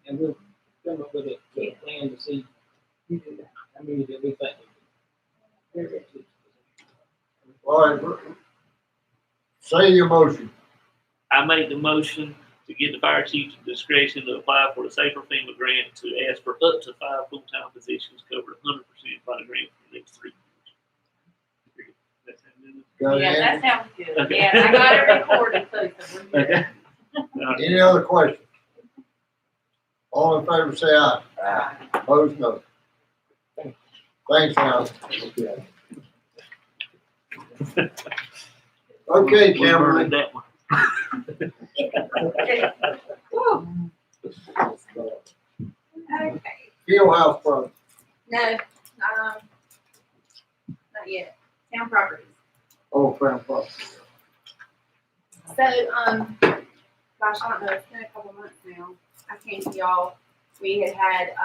and we'll come up with a plan to see how many that we think. All right, say your motion. I made the motion to get the fire chief's discretion to apply for the Safer FEMA grant to ask for up to 5 full-time positions covered 100% by the grant for the next 3 years. That's how it is. Got Yeah, it, that Angie? sounds good. Okay. Yeah, I got it recorded, so we're good. Any other questions? All in favor, say aye. Aye. Opposed, no. Thanks, Alan. Okay, We burned Cameron. that one. Okay. Field house front. No, not yet. Town properties. Oh, front front. So, gosh, I don't know, it's been a couple months now. I came to y'all, we had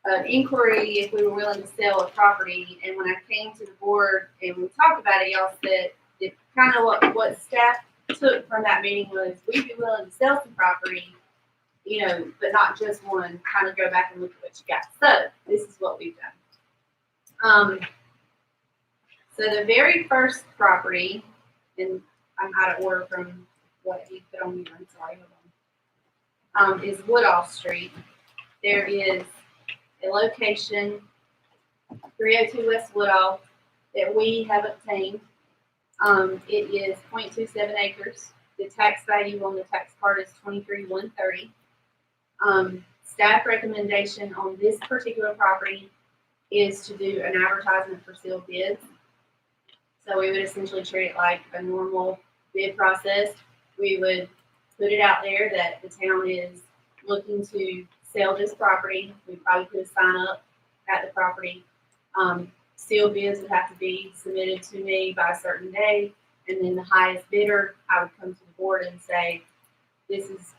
an inquiry if we were willing to sell a property, and when I came to the board and we talked about it, y'all said, it kind of what staff took from that meeting was, we'd be willing to sell some property, you know, but not just one, kind of go back and look at what you got. So, this is what we've done. So the very first property, and I'm out of order from what he put on here, I'm sorry, hold on, is Woodall Street. There is a location, 302 West Woodall, that we have obtained. It is 0.27 acres. The tax value on the tax card is $23,130. Staff recommendation on this particular property is to do an advertisement for sealed bids. So we would essentially treat it like a normal bid process. We would put it out there that the town is looking to sell this property. We probably put a sign up at the property. Sealed bids would have to be submitted to me by a certain day, and then the highest bidder, I would come to the board and say, this is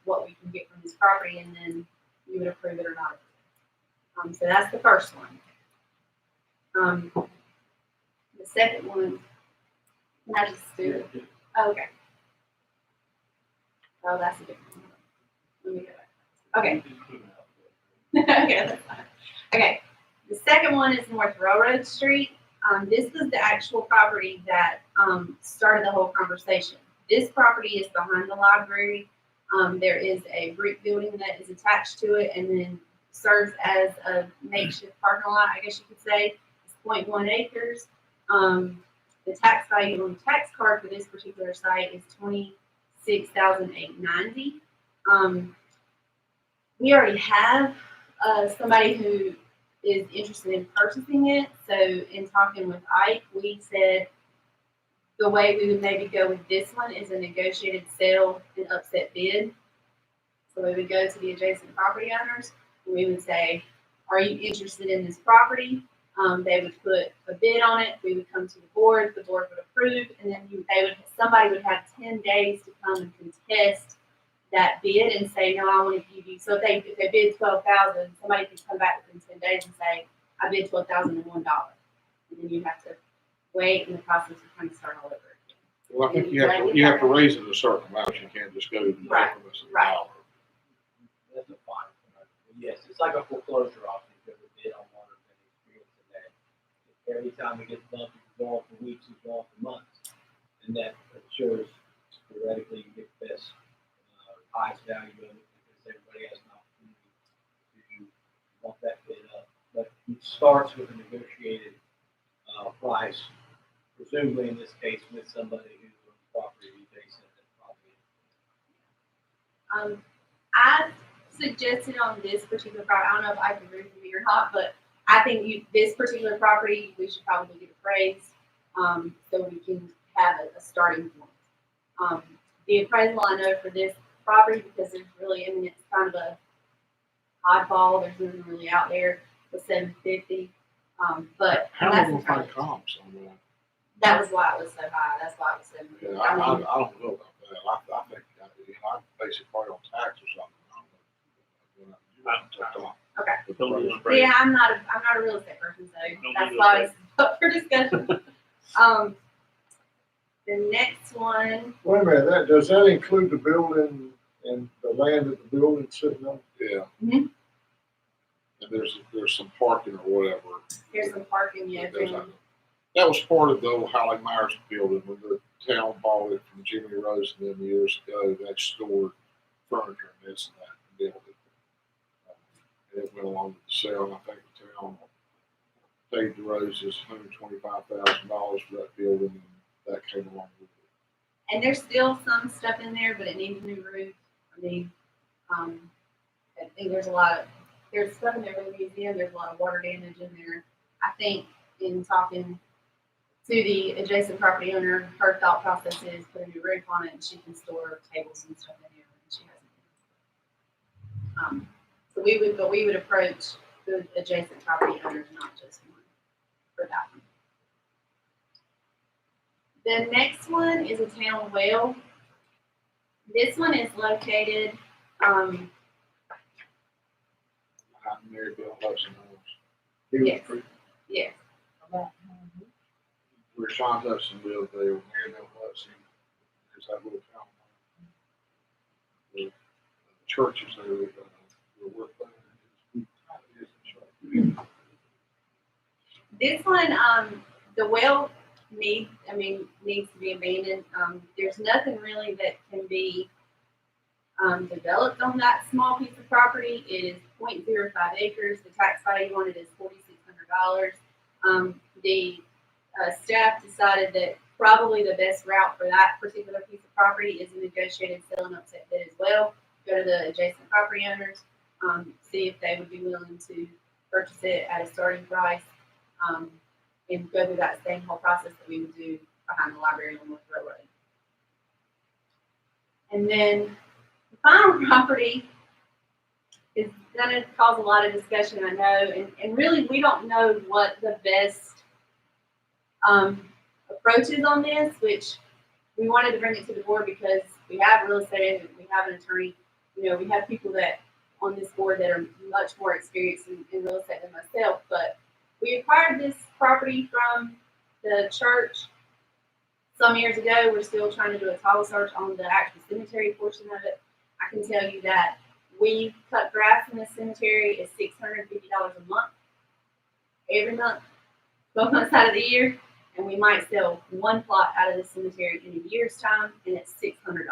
what we can get from this property, and then you would approve it or not. So that's the first one. The second one, can I just do it? Oh, okay. Oh, that's a different one. Let me go back. Okay. Okay, that's fine. Okay. The second one is North Railroad Street. This was the actual property that started the whole conversation. This property is behind the library. There is a brick building that is attached to it and then serves as a makeshift parking lot, I guess you could say. It's 0.1 acres. The tax value on the tax card for this particular site is $26,890. We already have somebody who is interested in purchasing it. So in talking with Ike, we said the way we would maybe go with this one is a negotiated sale and upset bid. So we would go to the adjacent property owners and we would say, are you interested in this property? They would put a bid on it. We would come to the board would approve, and then somebody would have 10 days to come and contest that bid and say, no, I want to give you. So if they bid $12,000, somebody could come back within 10 days and say, I bid $12,001, and then you have to wait, and the process would kind of start all over again. Well, I think you have to raise it a certain amount. You can't just go to the increments of Right. $1. That's a fine. Yes, it's like a foreclosure auction, because we bid on one of the experience of that. Every time it gets bumped, it can go on for weeks, it can go on for months. And that ensures theoretically you get the best, highest value of it, because everybody has an opportunity to bump that bid up. But it starts with a negotiated, price, presumably in this case with somebody who's on the property adjacent to the property. I suggested on this particular property, I don't know if I can agree with you or not, but I think this particular property, we should probably get appraised, so we can have a starting point. The appraisal I know for this property, because there's really, I mean, it's kind of a oddball, there's nothing really out there, was $750. But How are we gonna find comps on that? that was why it was so high. That's why it was $750. Yeah, I don't know about that. I think, I base it probably on tax or something. I don't know. Okay. Yeah, I'm not a real estate person, so that's why it's up for discussion. The next one. Wait a minute, does that include the building and the land that the building's sitting on? Yeah. Mm-hmm. And there's some parking or whatever. There's some parking, yeah. That was part of the old Holly Myers building when the town bought it from Jimmy Rose and them years ago. That stored furniture and this and that and built it. And it went along with the sale, and I think the town paid the Roses $125,000 for that building, and that came along with it. And there's still some stuff in there, but it needs a new roof. I mean, I think there's stuff in there for the museum. There's a lot of water damage in there. I think in talking to the adjacent property owner, her thought process is put a new roof on it and she can store tables and stuff in there. And she hasn't. So we would approach the adjacent property owners, not just one, for that one. The next one is a town well. This one is located, Behind Maryville Hudson Homes. yes, yes. Where Sean Hudson lived there, Maryville Hudson. There's that little town. The churches there with the work there. This one, the well needs to be abandoned. There's nothing really that can be developed on that small piece of property. It is 0.05 acres. The tax value on it is $4,600. The staff decided that probably the best route for that particular piece of property is a negotiated sale and upset bid as well. Go to the adjacent property owners, see if they would be willing to purchase it at a starting price, and go through that same whole process that we would do behind the library on North Railroad. And then the final property is going to cause a lot of discussion, I know, and really we don't know what the best approach is on this, which we wanted to bring it to the board because we have a real estate agent, we have an attorney, we have people that on this board that are much more experienced in real estate than myself, but we acquired this property from the church some years ago. We're still trying to do a title search on the actual cemetery portion of it. I can tell you that we cut grass in the cemetery is $650 a month, every month, 12 months out of the year, and we might sell one plot out of the cemetery in a year's time, and it's $600.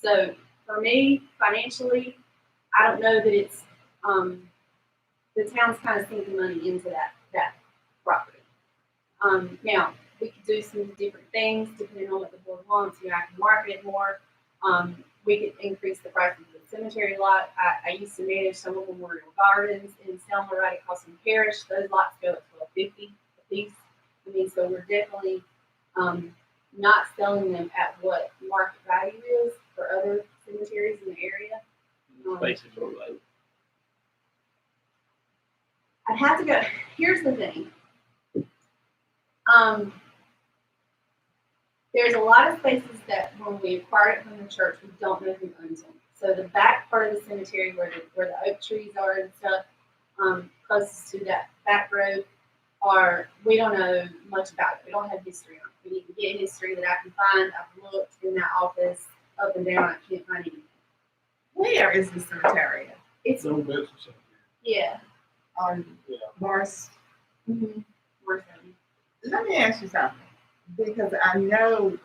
So for me, financially, I don't know that it's the town's kind of sinking money into that property. Now we could do some different things depending on what the board wants. I can market it more. We could increase the price of the cemetery lot. I used to manage some of Memorial Gardens in Selma right across from Parish. Those lots go at $12.50 a piece. So we're definitely not selling them at what market value is for other cemeteries in the area. Places are low. I'd have to go. Here's the thing. There's a lot of spaces that when we acquired it from the church, we don't know who owns them. So the back part of the cemetery where the oak trees are and stuff, closest to that back road, we don't know much about it. We don't have history on it. We need to get history that I can find. I've looked in that office up and down. I can't find anything. Where is the cemetery? It's No business. yeah. On Morris. Mm-hmm. Let me ask you something, because I know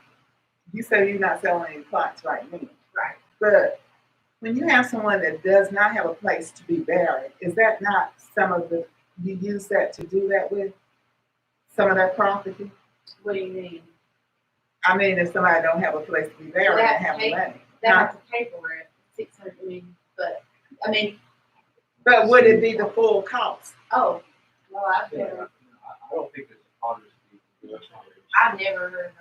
you say you're not selling any plots right now. Right. But when you have someone that does not have a place to be buried, is that not you use that to do that with some of that property? What do you mean? I mean, if somebody don't have a place to be buried and have money. They have to pay for it, $600. But would it be the full cost? Oh, well, I don't think it's a honest. I've never heard of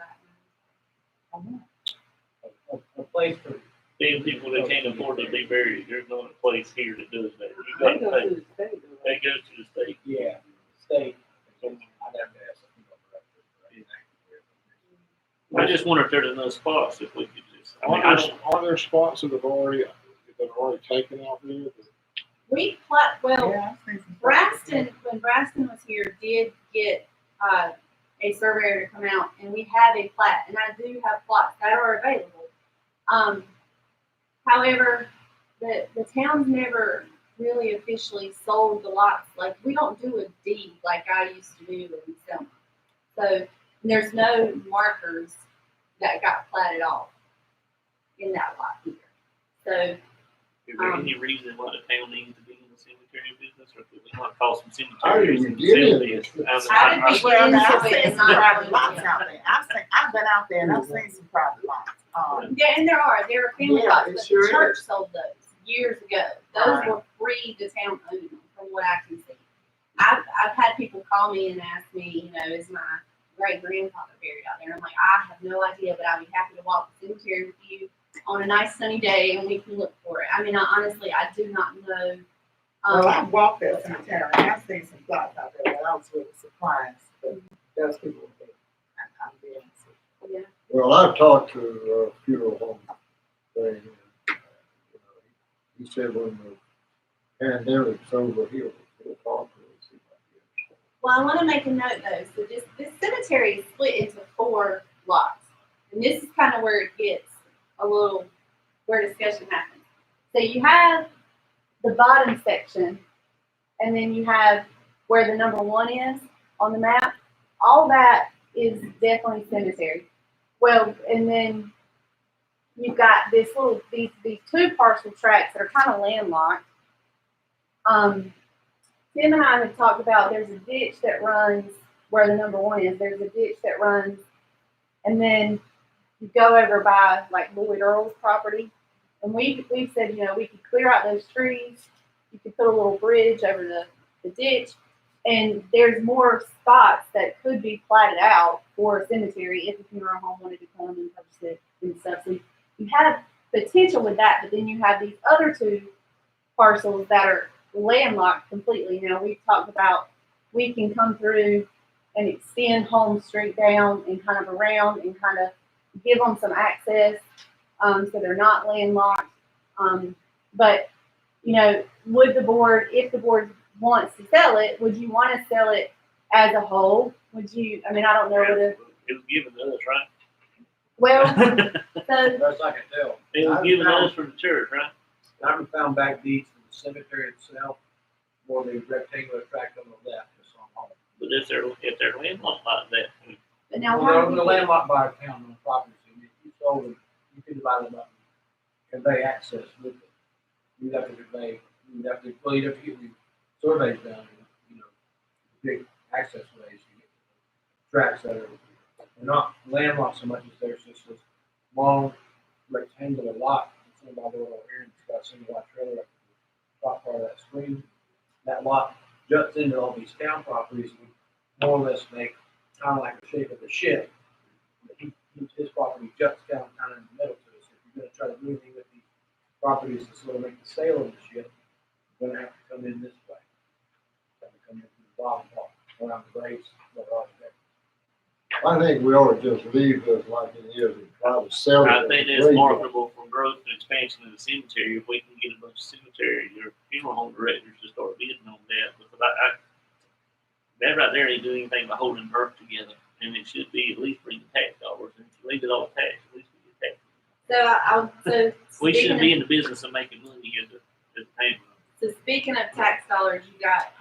that. A place for. Being people that can't afford to be buried, there's not a place here that does that. You got to pay. That goes to the state. Yeah, state. I'd have to ask some people. I just wonder if there's enough spots if we could just. Are there spots that have already taken out there? We well, Yeah, I've seen some Braxton, when Braxton was here, did get a surveyor to come out, and we have a plat, and I do have plots that are available. However, the town's never really officially sold the lots. Like, we don't do a deed like I used to do in Selma. So there's no markers that got platted off in that lot either. So Is there any reason why the town needs to be in the cemetery business, or could we not call some I cemeteries didn't and get sell it. this? I didn't Well, now, I've into it seen and some not private really, lots yeah. out there. I've been out there and I've seen some private lots. Yeah, and there are family Yeah, lots, it but sure the is. church sold those years ago. Those Right. were free, the town owned them, from what I can see. I've had people call me and ask me, is my great grandfather buried out there? And I'm like, I have no idea, but I'd be happy to walk the cemetery with you on a nice sunny day and we can look for it. I mean, honestly, I do not know. Well, I've walked that cemetery and I've seen some plots out there that I was really surprised that those people were there. I'm being honest. Well, I've talked to a funeral home thing. He said when the pandemic's over, he'll talk to us. See if I can understand. Well, I want to make a note though. So this cemetery is split into 4 lots, and this is kind of where it gets a little where discussion happens. So you have the bottom section, and then you have where the number 1 is on the map. All that is definitely cemetery. Well, and then you've got these 2 parcel tracts that are kind of landlocked. Tim and I have talked about there's a ditch that runs where the number 1 is. There's a ditch that runs, and then you go over by like Lloyd Earl's property. And we said, we could clear out those trees. You could put a little bridge over the ditch. And there's more spots that could be platted out for a cemetery if a funeral home wanted to come and purchase it and stuff. So you have potential with that, but then you have these other 2 parcels that are landlocked completely. Now we've talked about we can come through and extend Home Street down and kind of around and kind of give them some access so they're not landlocked. But would the board, if the board wants to sell it, would you want to sell it as a whole? Would you? I mean, I don't know whether It was given to us, right? well. It So Best I can tell. was given to us from the church, right? I haven't found back deeds from the cemetery itself, or the rectangular tract on the left, just on home. But if they're landlocked like that, but now Well, how they're do the you landlocked by a town on property, so if you sold them, you could divide them up, and convey access with it. You'd have to convey, you'd have to get the surveys done, big access ways to get tracks that are, they're not landlocked so much as there's just this long rectangular lot. It's owned by the little area, it's got a single lot trailer up the top part of that screen. That lot juts into all these town properties and more or less make kind of like the shape of the ship. His property juts down kind of in the middle to us. If you're going to try to do anything with these properties to sort of make the sail of the ship, you're going to have to come in this way. Have to come in from the bottom part, around the base, that are there. I think we ought to just leave this like it is and try to sell it. I think that's marketable for growth and expansion of the cemetery. If we can get a bunch of cemetery or funeral home directors to start bidding on that, because that right there ain't doing anything but holding earth together, and it should be at least bringing tax dollars. And if you leave it all tax, at least we get tax. So We shouldn't be in the business of making money as a family. So speaking of tax dollars, you got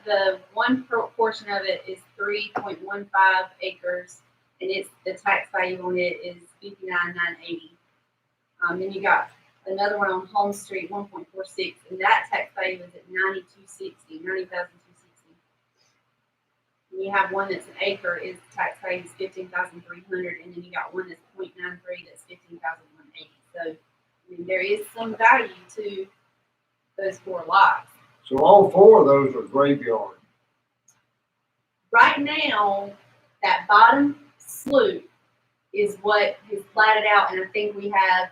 the one portion of it is 3.15 acres, and it's the tax value on it is $59,980. Then you got another one on Home Street, 1.46, and that tax value is at $90,260. And you have one that's an acre, is the tax value is $15,300, and then you got one that's 0.93 that's $15,180. So I mean, there is some value to those 4 lots. So all 4 of those are graveyard. Right now, that bottom slope is what is platted out, and I think we have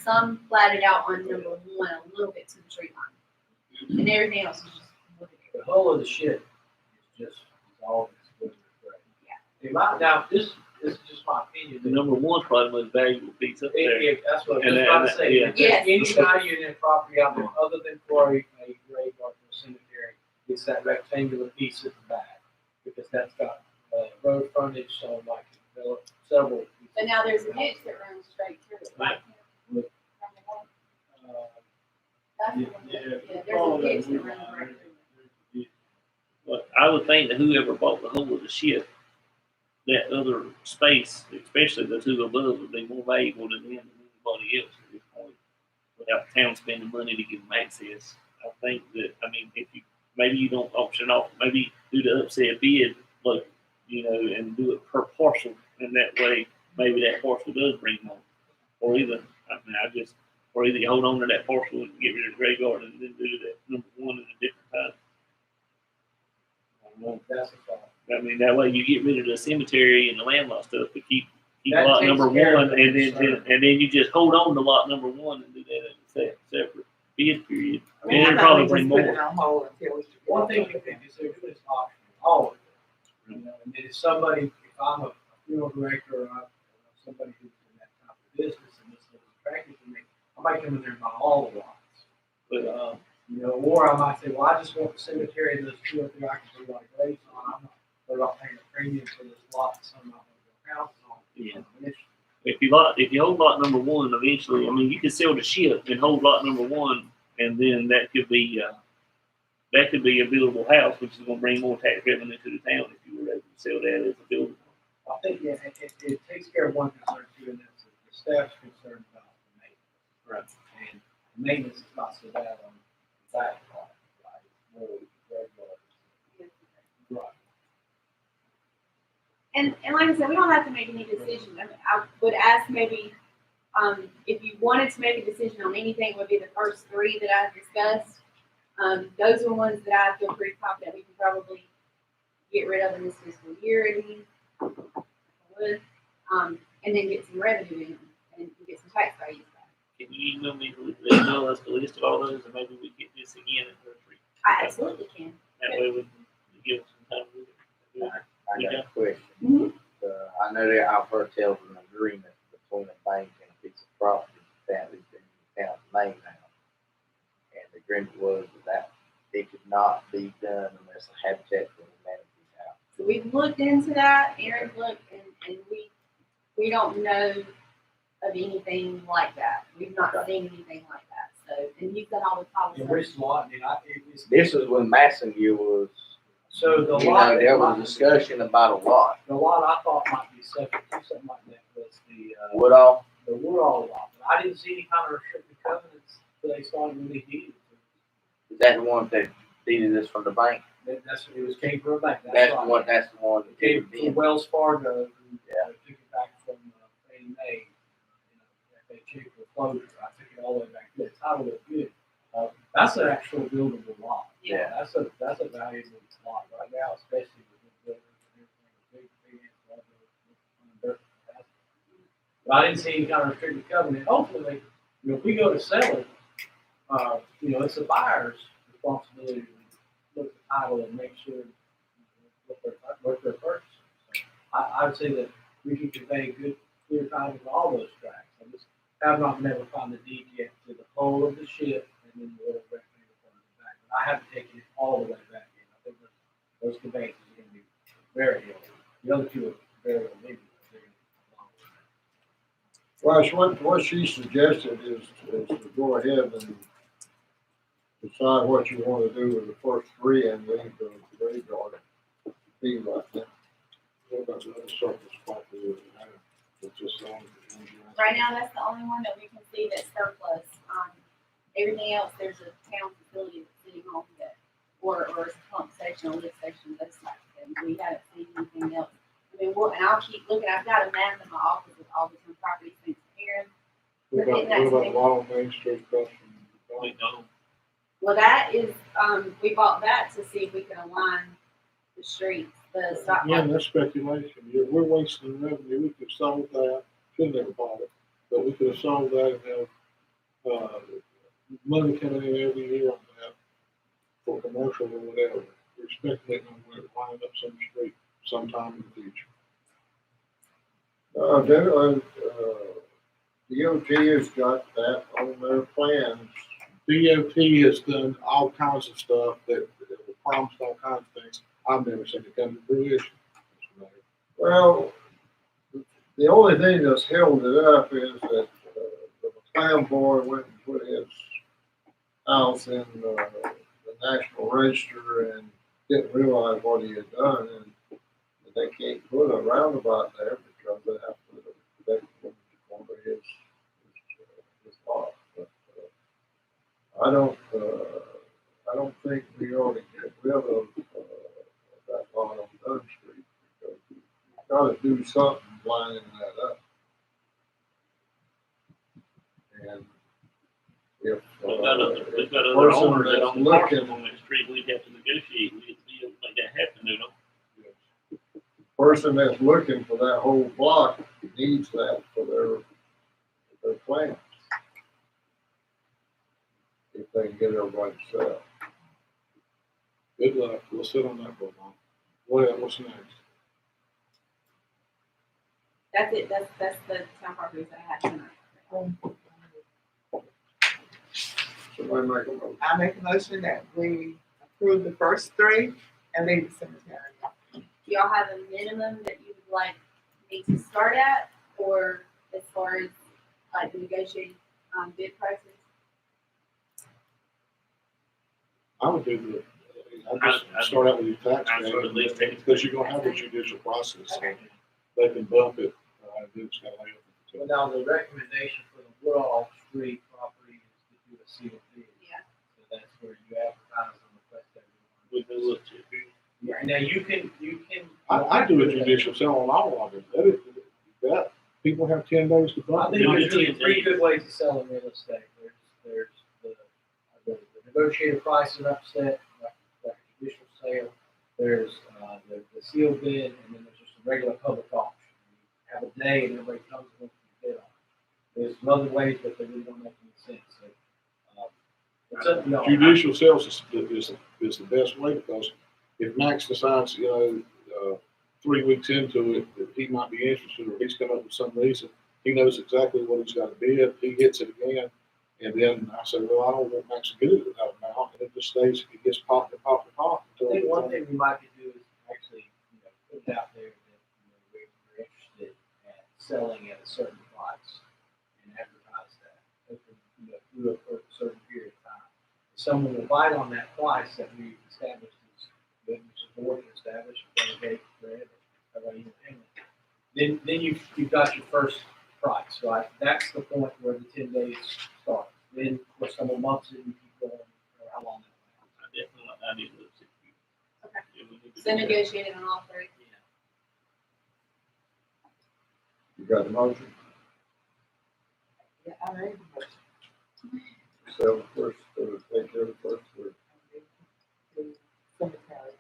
some platted out on number 1 a little bit to the tree line, and everything else is just wooded. The whole of the ship is just all this wood. Yeah. Now, this is just my opinion. The number 1 probably the most valuable piece up there. That's what I And was about to say. yeah. If there's any value in that property out there other than for a graveyard or cemetery, it's that rectangular piece at the back, because that's got road frontage, so like several pieces. But now there's a ditch that runs straight through it, right? That's the one that- there's a ditch that runs right through it. But I would think that whoever bought the whole of the ship, that other space, especially the 2 above, would be more valuable to them than anybody else at this point, without the town spending money to give them access. I think that, I mean, if you, maybe you don't auction off, maybe do the upset bid, like, and do it per parcel, and that way, maybe that parcel does bring more. Or either, or either you hold on to that parcel and get rid of the graveyard and then do that number 1 at a different time. I don't know. That's a thought. I mean, that way you get rid of the cemetery and the landlocked stuff, but keep That lot takes number care 1, of the concern. and then you just hold on to lot number 1 and do that at a separate bid period. I mean, And I it'll know probably we bring just put it more. on hold until we should get One thing it. you can consider is option, all of it. And then if somebody, if I'm a funeral director or somebody who's in that type of business and this looks attractive to me, I might come in there and buy all the lots. But, you know, or I might say, well, I just want the cemetery, those 2 or 3 I can do like graves on. I'm not paying a premium for this lot, so I'm not going to build houses on. Yeah. If you hold lot number 1, eventually, I mean, you can sell the ship and hold lot number 1, and then that could be a buildable house, which is going to bring more tax revenue to the town if you were able to sell that as a buildable. I think it takes care of one concern too, and that's the staff's concerned about the maintenance. Right. And maintenance is not so bad on the back part, right? It's more regular. Right. And like I said, we don't have to make any decisions. I mean, I would ask maybe, if you wanted to make a decision on anything, it would be the first 3 that I've discussed. Those are ones that I feel pretty confident we can probably get rid of in this fiscal year, and then get some revenue in and get some tax values back. Can you email us the list of all those, and maybe we get this again in the retreat? I absolutely can. That way we can give us some time to do it. I got a question. Mhm. I know that I've heard tell of an agreement between a bank and a piece of property that is in the town's name now. And the agreement was that it could not be done unless a Habitat for Humanity house. So we've looked into that, Aaron's looked, and we don't know of anything like that. We've not seen anything like that. So, and you've done all the policy. And which lot, I mean, This is when Massengill was, so the you lot. know, there was discussion about a lot. The lot I thought might be subject to something like that was Woodall, the Woodall lot, but I didn't see any kind of restricted covenants that they started when they deeded it. is that the one that deeded this from the bank? That's it was came from a bank. That's the right. one, that's the one It that came deeded from in. Wells Fargo, who Yeah. took it back from Fannie Mae. They changed the closure. I took it all the way back. The title is good. That's an actual buildable lot. Yeah. That's a valuable lot right now, especially with the builders and everything. But I didn't see any kind of restricted covenant. Ultimately, you know, if we go to sell it, you know, it's the buyer's responsibility to look at the title and make sure what they're purchasing. So I would say that we can convey good, clear title to all those tracks. I just have not been able to find the deed yet to the whole of the ship and then the little rectangle part of the back. But I haven't taken it all the way back in. I think those conveyances are going to be very heavy. The other two are very illegal. Well, what she suggested is to go ahead and decide what you want to do with the first 3 and leave the graveyard be like that. What about the other surface property? It's just on. Right now, that's the only one that we can see that's surplus. Everything else, there's a town facility that's sitting on that, or a pump station, or lift station, those types of things. We haven't seen anything else. I mean, and I'll keep looking. I've got a map in my office with all the different properties. Thanks to Aaron. What about the lot on Main Street across from? McDonald's. Well, that is, we bought that to see if we can align the streets, the stop. Yeah, that's speculation. We're wasting revenue. We could solve that. Should never bought it, but we could have solved that and have money coming in every year on that for commercial or whatever. We're speculating on where to line up some street sometime in the future. DOT has got that on their plans. DOT has done all kinds of stuff that promised all kinds of things. I've never seen it come to fruition. Well, the only thing that's held it up is that the McLean boy went and put his house in the National Register and didn't realize what he had done, and they can't put a roundabout there because they have to protect the corner of his lot. But I don't think we ought to get rid of that lot on Dunn Street because we've got to do something lining that up. And if We've got other person owners that that's own looking- parcels on that street, we'd have to negotiate, we'd be able to make that happen, you know? person that's looking for that whole block needs that for their plans. If they can get everybody to sell. Good luck. We'll sit on that for a while. What's next? That's it, that's the town properties that I had tonight. Somebody make a motion. I make a motion that we approve the first three and leave the cemetery. Do y'all have a minimum that you would like me to start at, or as far as like negotiating, bid prices? I would do the, I just start out with your tax I'd start at least man, because you're gonna have a judicial process, so Okay. they can bump it, then it's gotta lay up. Well, now, the recommendation for the Woodall Street property is to do a sealed bid. Yeah. So that's where you advertise on the place that With the look to Yeah, now you can. I do a judicial sale on all of it, that, people have 10 days to I bump think it. there's really three good ways to sell in real estate. There's the negotiated price is upset, like a judicial sale. There's, the sealed bid, and then there's just a regular public auction. You have a day and everybody comes and wants to bid on it. There's some other ways, but they really don't make any sense. So, it's up to y'all. Judicial sales is the best way, because if Max decides, 3 weeks into it, that he might be interested, or he's come up with some reason, he knows exactly what he's got to bid, he hits it again, and then I say, well, I don't want Max to get it at that amount, and it just stays, it gets popped and popped and popped. I think one thing we might could do is actually, put it out there that, we're interested at selling at a certain price and advertise that, through a certain period of time. If someone will bite on that price that we established, which is the board established, delegate, whatever, however you handle it. Then you've got your first price, right? That's the point where the 10 days start. Then for someone months it, you keep going, or how long that lasts. I need to look to. Okay. Yeah, we need to So do that. negotiating on all three. You got the motion? Yeah, I made the motion. Sell the first, take care of the first three. The cemetery.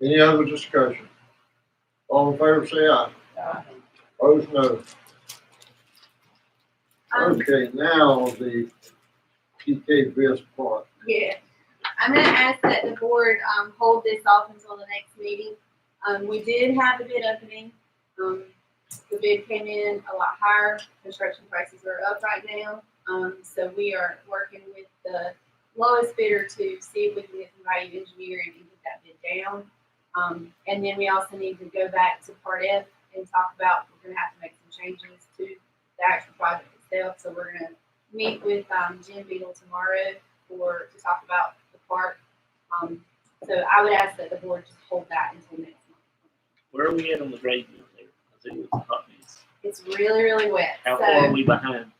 Any other discussion? All in favor, say aye. Opposed, no. Okay, now the PKVS part. Yeah, I'm gonna ask that the board, hold this off until the next meeting. We did have a bid opening. The bid came in a lot higher. Construction prices are up right now. So we are working with the lowest bidder to see if we can get some value engineering and get that bid down. And then we also need to go back to Part F and talk about, we're gonna have to make some changes to the actual project itself. So we're gonna meet with, Jim Beadle tomorrow to talk about the park. So I would ask that the board just hold that until next month. Where are we at on the grade bill there? I think it's a hot mess. It's really, really wet. How So far are we behind?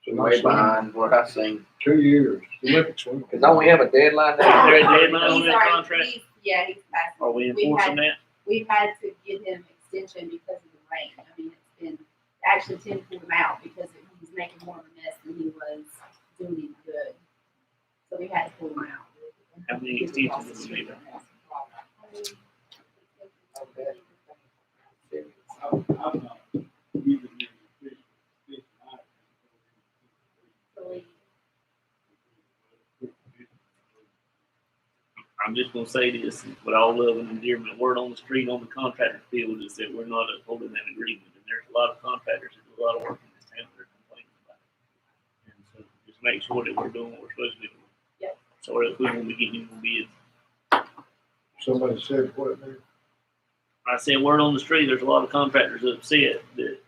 Way behind what I seen, 2 years. Olympic swimming. cause don't we have a deadline Is there a now? deadline on he's that already, contract? he's passed. Are we enforcing that? We've had to give him extension because of the rain. I mean, it's been, actually Tim pulled him out because he was making more of a mess than he was doing any good. So we had to pull him out. How many extensions do we need? I'm not using any fish I'm just gonna say this, with all love and endearment, word on the street on the contractor field is that we're not upholding that agreement, and there's a lot of contractors that do a lot of work in this town that are complaining about it. And so just make sure that we're doing what we're supposed to be doing. Yep. So if we won't be getting any bids. Somebody said what now? I said word on the street, there's a lot of contractors upset that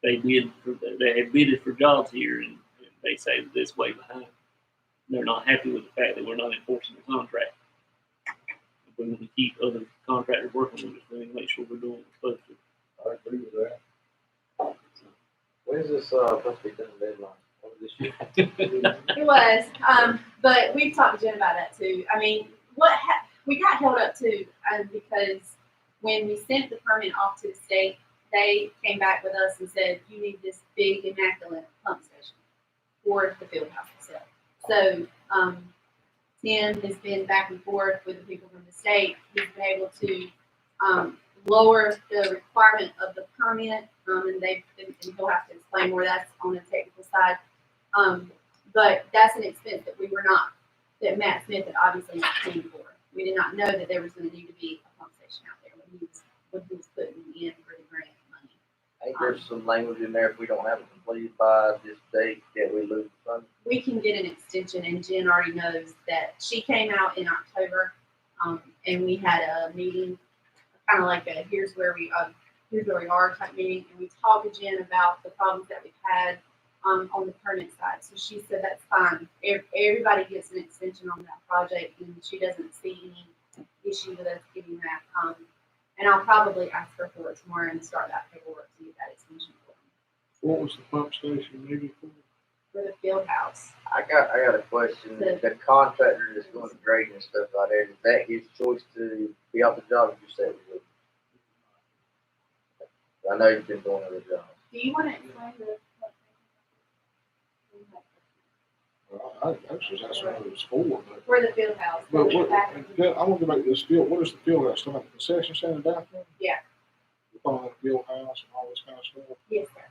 they have bidded for jobs here, and they say that it's way behind. They're not happy with the fact that we're not enforcing the contract. If we want to keep other contractors working with us, we need to make sure we're doing what we're supposed to. I agree with that. When's this, supposed to be done deadline? What was this year? It was, but we've talked to Jen about that too. I mean, we got held up too, because when we sent the permit off to the state, they came back with us and said, you need this big immaculate pump station for the field house itself. So, Tim has been back and forth with the people from the state. He's been able to, lower the requirement of the permit, and he'll have to explain more. That's on the technical side. But that's an expense that that Matt Smith had obviously not planned for. We did not know that there was going to need to be a pump station out there when he was what he was putting in for the grant money. I think there's some language in there, if we don't have it completed by this date, that we lose the funding. We can get an extension, and Jen already knows that she came out in October, and we had a meeting, kind of like a here's where we are type meeting, and we talked to Jen about the problems that we've had on the permit side. So she said that's fine. Everybody gets an extension on that project, and she doesn't see any issue with us getting that. And I'll probably ask her for it tomorrow and start that paperwork to get that extension for them. What was the pump station needed for? For the field house. I got a question. The contractor that's doing the grading and stuff like that, is that his choice to be off the job, as you said? I know he's been doing other jobs. Do you want to explain the? I actually, that's what it was for, but. For the field house. But what, I want to make this field, what is the field house, talking about the concession stand down there? Yeah. You're talking about the field house and all this kind of stuff? Yes, sir.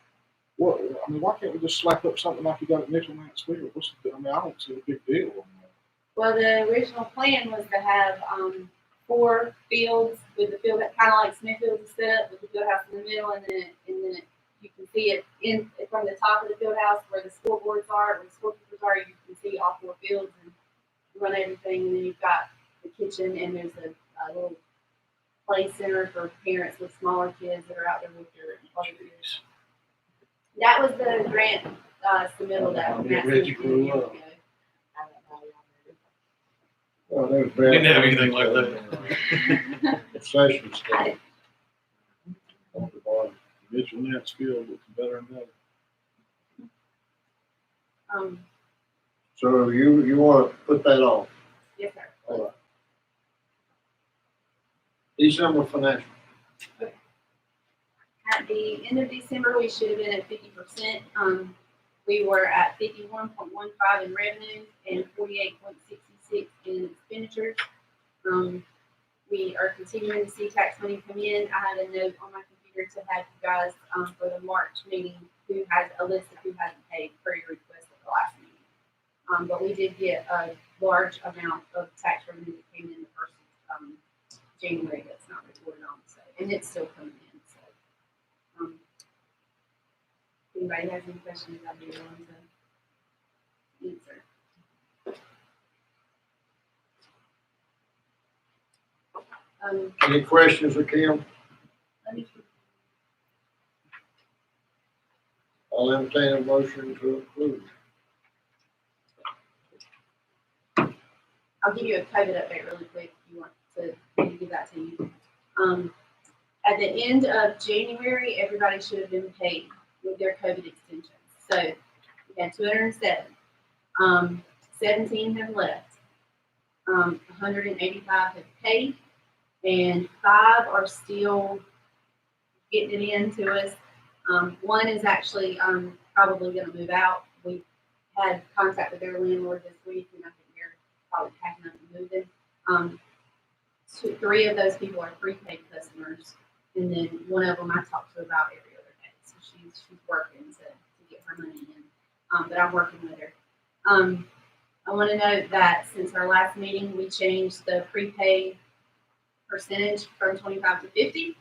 Well, I mean, why can't we just slap up something like you got at Mitchell Nance Field? I mean, I don't see a big deal on that. Well, the original plan was to have 4 fields with the field, kind of like Smithfield is set up with the field house in the middle, and then you can see it from the top of the field house where the scoreboards are, where the scorekeepers are. You can see all 4 fields and run everything. And then you've got the kitchen, and there's a little play center for parents with smaller kids that are out there with their kids. That was the grant submittal that Matt sent Reggie a few grew years up. ago. Well, there's We didn't have anything like that. Concession stand. Mitchell Nance Field looks better than that. So you want to put that on? Yes, sir. All right. December financial. At the end of December, we should have been at 50%. We were at 51.15 in revenue and 48.66 in expenditures. We are continuing to see tax money come in. I have a note on my computer to have you guys for the March meeting who has a list of who hasn't paid per your request at the last meeting. But we did get a large amount of tax revenue that came in the first January that's not reported on, so, and it's still coming in. So, if anybody has any questions, I'd be willing to answer. Any questions for Kim? Let me, I'll entertain a motion to approve. I'll give you a COVID update really quick if you want to give that to you. At the end of January, everybody should have been paid with their COVID extensions. So we had 207. 17 have left. 185 have paid, and 5 are still getting it in to us. One is actually probably going to move out. We had contact with their landlord this week, and I think they're probably packing up and moving. 3 of those people are prepaid customers, and then one of them I talked to about every other day. So she's working to get her money in, but I'm working with her. I want to note that since our last meeting, we changed the prepaid percentage from 25 to 50.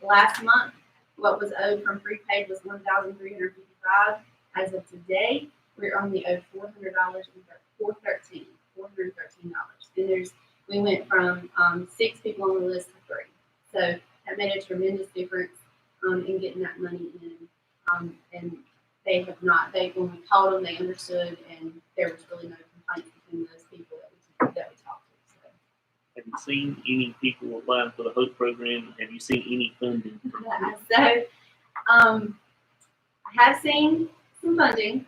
Last month, what was owed from prepaid was $1,355. As of today, we're only owed $413. And we went from 6 people on the list to 3. So that made a tremendous difference in getting that money in. And they have not. When we called them, they understood, and there was really no complaints between those people that we talked to. So. Have you seen any people applying for the HOPE program? Have you seen any funding? So, I have seen some funding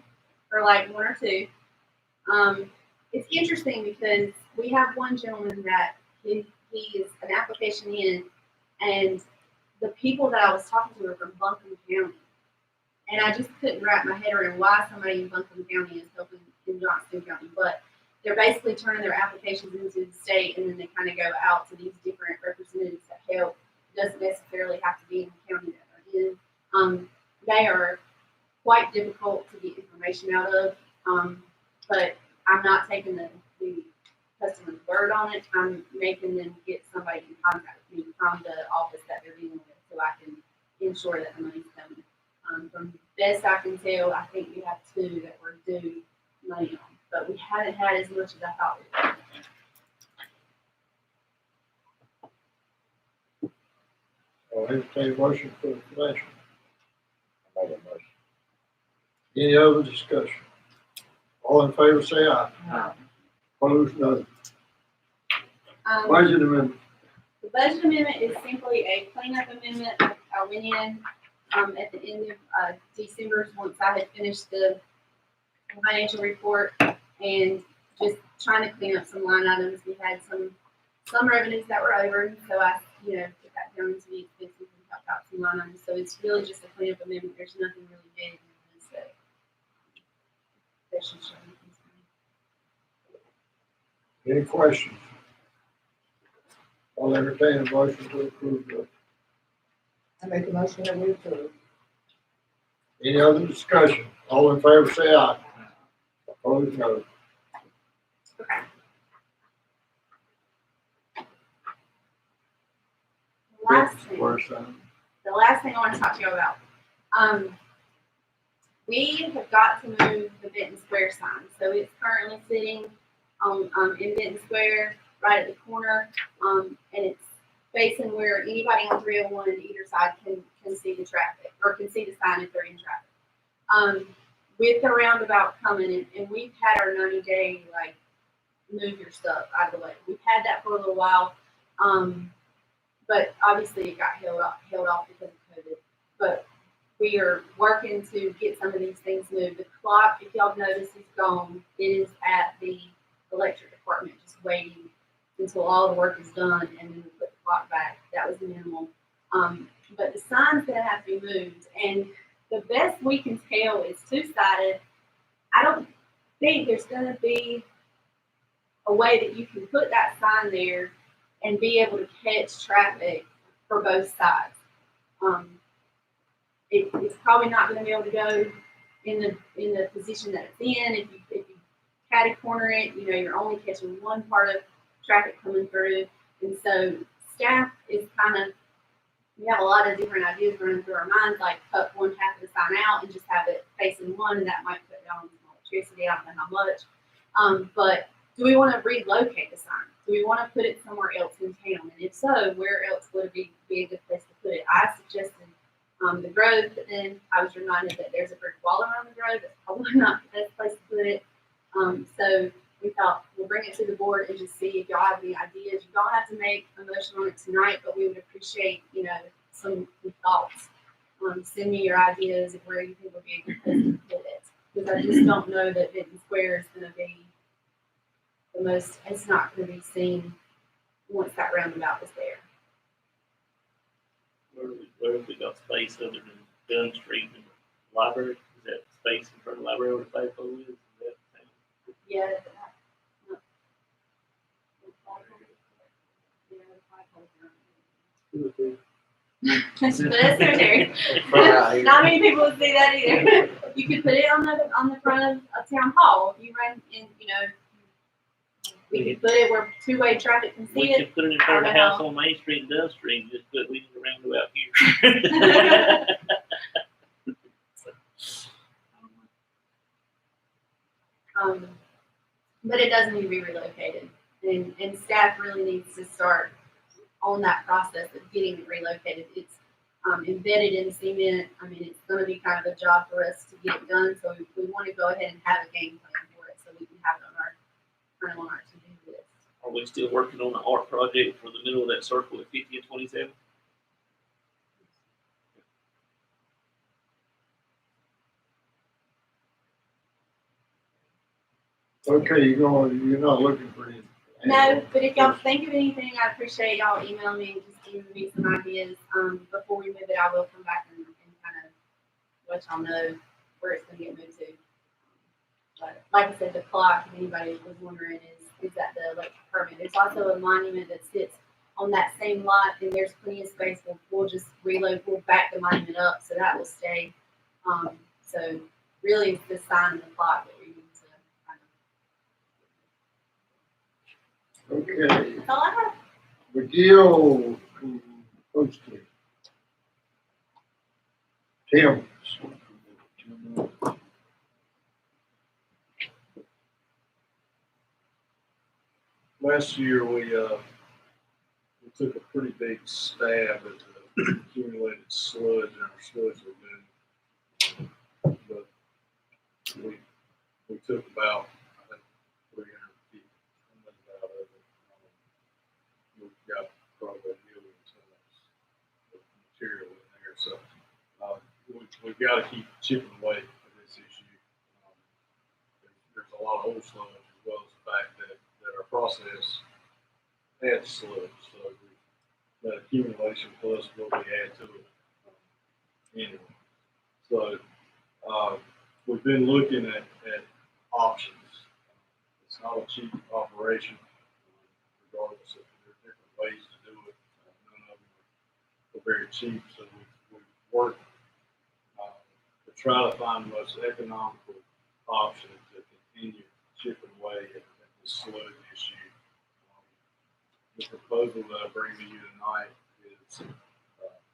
for like 1 or 2. It's interesting because we have one gentleman that he is an application in, and the people that I was talking to are from Buncombe County. And I just couldn't wrap my head around why somebody in Buncombe County is helping in Johnston County. But they're basically turning their applications into the state, and then they kind of go out to these different representatives that help. It doesn't necessarily have to be in the county that they're in. They are quite difficult to get information out of, but I'm not taking the customer's word on it, I'm making them get somebody in contact with me from the office that they're dealing with, so I can ensure that the money's coming. From best I can tell, I think we have 2 that we're due money on, but we haven't had as much as I thought we would. I'll entertain a motion for the financial. I made a motion. Any other discussion? All in favor, say aye. Opposed, no. Budget amendment. The budget amendment is simply a cleanup amendment. I went in, at the end of, December, once I had finished the financial report and just trying to clean up some line items. We had some revenues that were over, and so I, put that down into the expenses and helped out some line items. So it's really just a cleanup amendment. There's nothing really big in this that should show anything. Any questions? I'll entertain a motion to approve the. I make a motion that we approve. Any other discussion? All in favor, say aye. Opposed, no. Okay. The last thing I want to talk to you about. We have got to move the Benton Square sign. So it's currently sitting in Benton Square, right at the corner, and it's facing where anybody on 301 on either side can see the traffic, or can see the sign if they're in traffic. With the roundabout coming, and we've had our 90-day, move your stuff out of the way. We've had that for a little while, but obviously it got held off because of COVID. But we are working to get some of these things moved. The clock, if y'all notice, is gone. It is at the electric department, just waiting until all the work is done, and then we put the clock back. That was minimal. But the sign's gonna have to be moved, and the best we can tell is 2-sided. I don't think there's gonna be a way that you can put that sign there and be able to catch traffic for both sides. It's probably not going to be able to go in the position that it's in. If you catty corner it, you're only catching one part of traffic coming through. And so staff is we have a lot of different ideas running through our minds, like cut one half of the sign out and just have it facing one, and that might cut down on some electricity. I don't know how much. But do we want to relocate the sign? Do we want to put it somewhere else in town? And if so, where else would it be a good place to put it? I suggested the Grove, but then I was reminded that there's a brick wall around the Grove. That's probably not the best place to put it. So we thought we'll bring it to the board and just see if y'all have any ideas. You don't have to make a motion on it tonight, but we would appreciate, some thoughts. Send me your ideas of where you think would be a good place to put it. Because I just don't know that Benton Square is going to be it's not going to be seen once that roundabout is there. Where have we got space other than Dunn Street and the library? Is that space in front of the library where the flagpole is? Yeah. That's cemetery. Not many people would see that either. You could put it on the front of town hall. You run in, we could put it where 2-way traffic can see We it. could put it in front of the house on Main Street and Dunn Street and just put we around out here. But it does need to be relocated, and staff really needs to start on that process of getting it relocated. It's embedded in cement. I mean, it's going to be kind of a job for us to get it done. So we want to go ahead and have a game plan for it, so we can have it on our to-do list. Are we still working on the art project for the middle of that circle at 50 and 27? Okay, you're not looking for any. No, but if y'all think of anything, I appreciate y'all emailing me and just giving me some ideas. Before we move it, I will come back and kind of let y'all know where it's going to get moved to. But like I said, the clock, if anybody was wondering, is at the electric permit. There's also a monument that sits on that same lot, and there's plenty of space. We'll just we'll back the monument up, so that will stay. So really, it's the sign and the clock that we need to kind Okay, That's all I have. McGill, posted. Tim. Last year, we took a pretty big stab at the accumulated sludge in our sludge lagoon. But we took about, I think, 350 tons out of it. We've got probably a million tons of material in there, so we've got to keep chipping away at this issue. There's a lot of old sludge, as well as the fact that our process adds sludge, so that accumulation plus what we add to it annually. So we've been looking at options. It's not a cheap operation, regardless of there are different ways to do it. None of them are very cheap, so we've worked to try to find the most economical option to continue chipping away at the sludge issue. The proposal that I bring to you tonight is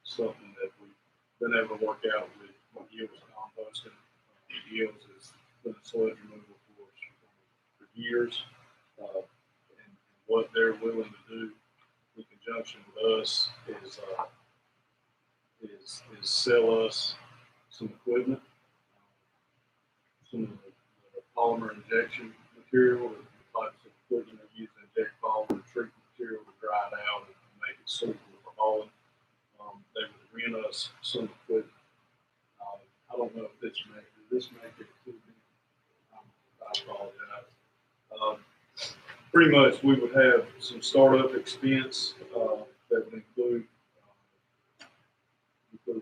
something that we've been able to work out with Yields Composting. Yields has been a sludge removal for us for years, and what they're willing to do in conjunction with us is sell us some equipment, some of the polymer injection material, the types of equipment they use to inject polymer to treat material to dry it out and make it suitable for hauling. They would rent us some equipment. I don't know if this make it too big. I apologize. Pretty much, we would have some startup expense that would include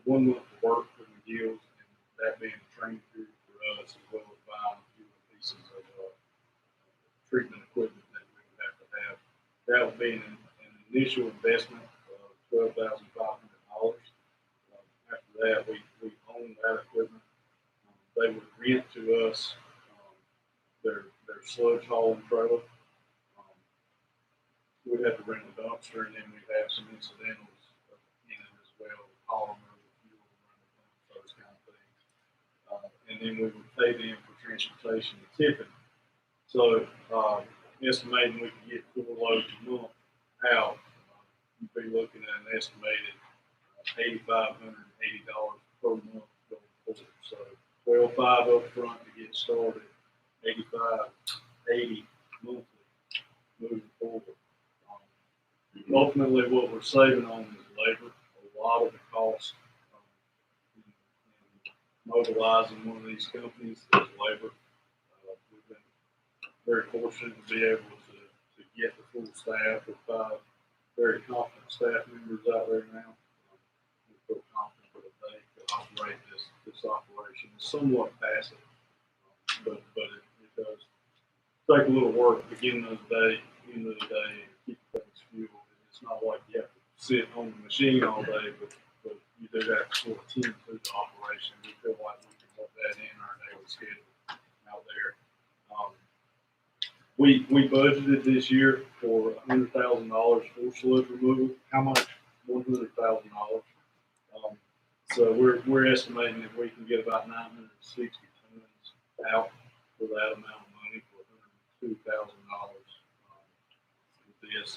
1 month of work for the yields, and that being a training period for us, as well as buying a few pieces of treatment equipment that we would have to have. That would be an initial investment of $12,500. After that, we own that equipment. They would rent to us their sludge hauling trailer. We'd have to rent a dumpster, and then we'd have some incidentals in it as well, polymer, fuel, those kind of things. And then we would pay them for transportation and tipping. So, estimating we could get 4 loads a month out, you'd be looking at an estimated $8,580 per month going forward. So, $12,500 up front to get started, $8,580 monthly moving forward. Ultimately, what we're saving on is labor. A lot of the cost in mobilizing one of these companies is labor. We've been very fortunate to be able to get the full staff with 5 very competent staff members out there now. We feel confident that they can operate this operation. It's somewhat passive, but it does take a little work beginning of the day, end of the day, and keep things fueled. It's not like you have to sit on the machine all day, but you do have to sort of tend to the operation. We feel like we can work that in our daily schedule out there. We budgeted this year for $100,000 for sludge removal. How much? $100,000. So we're estimating that we can get about 960 tons out for that amount of money for $102,000 with this.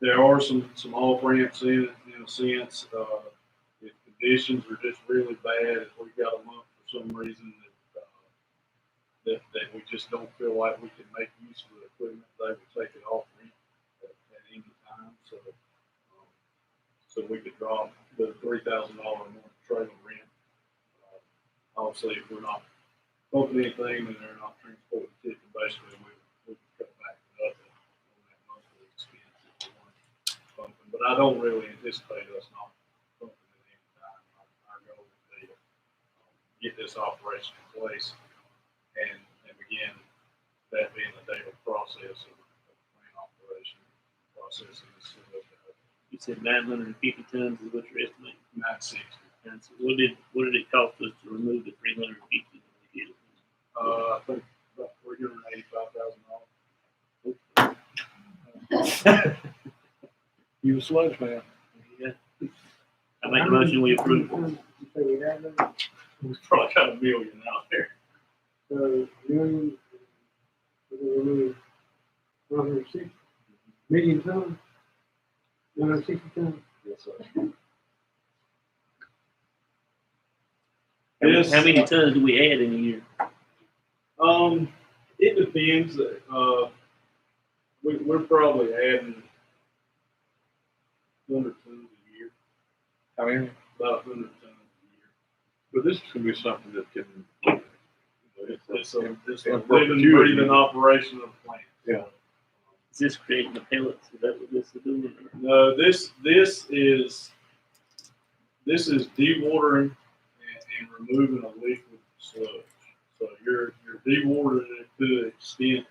There are some off ramps in it, in a sense. If conditions are just really bad, if we've got a month for some reason that we just don't feel like we can make use of the equipment, they will take it off rent at any time. So we could drop the $3,000 a month trailer rent. Obviously, if we're not pumping anything and they're not transporting tipping, basically we can cut back to nothing on that monthly expense if we weren't pumping. But I don't really anticipate us not pumping at any time. Our goal would be to get this operation in place and again, that being the daily process of plant operation, processing the sludge. You said 950 tons is what you're estimating? 960. And so what did it cost us to remove the 350 when we did it? I think about $385,000. You a sludge man. Yeah. I make a motion, we approve. You say we have them? We probably got a million out there. So, million, we're gonna remove 160 million tons, 160 tons. Yes, sir. Yes. How many tons do we add in a year? It depends. We're probably adding 100 tons a year, I mean, about 100 tons a year. but this could be something that can, It's a in living, perpetuity. breathing operation of the plant. Yeah. Is this creating the pellets? Is that what this is doing? Or? No, this is dewatering and removing a liquid sludge. So you're dewatering it to the extent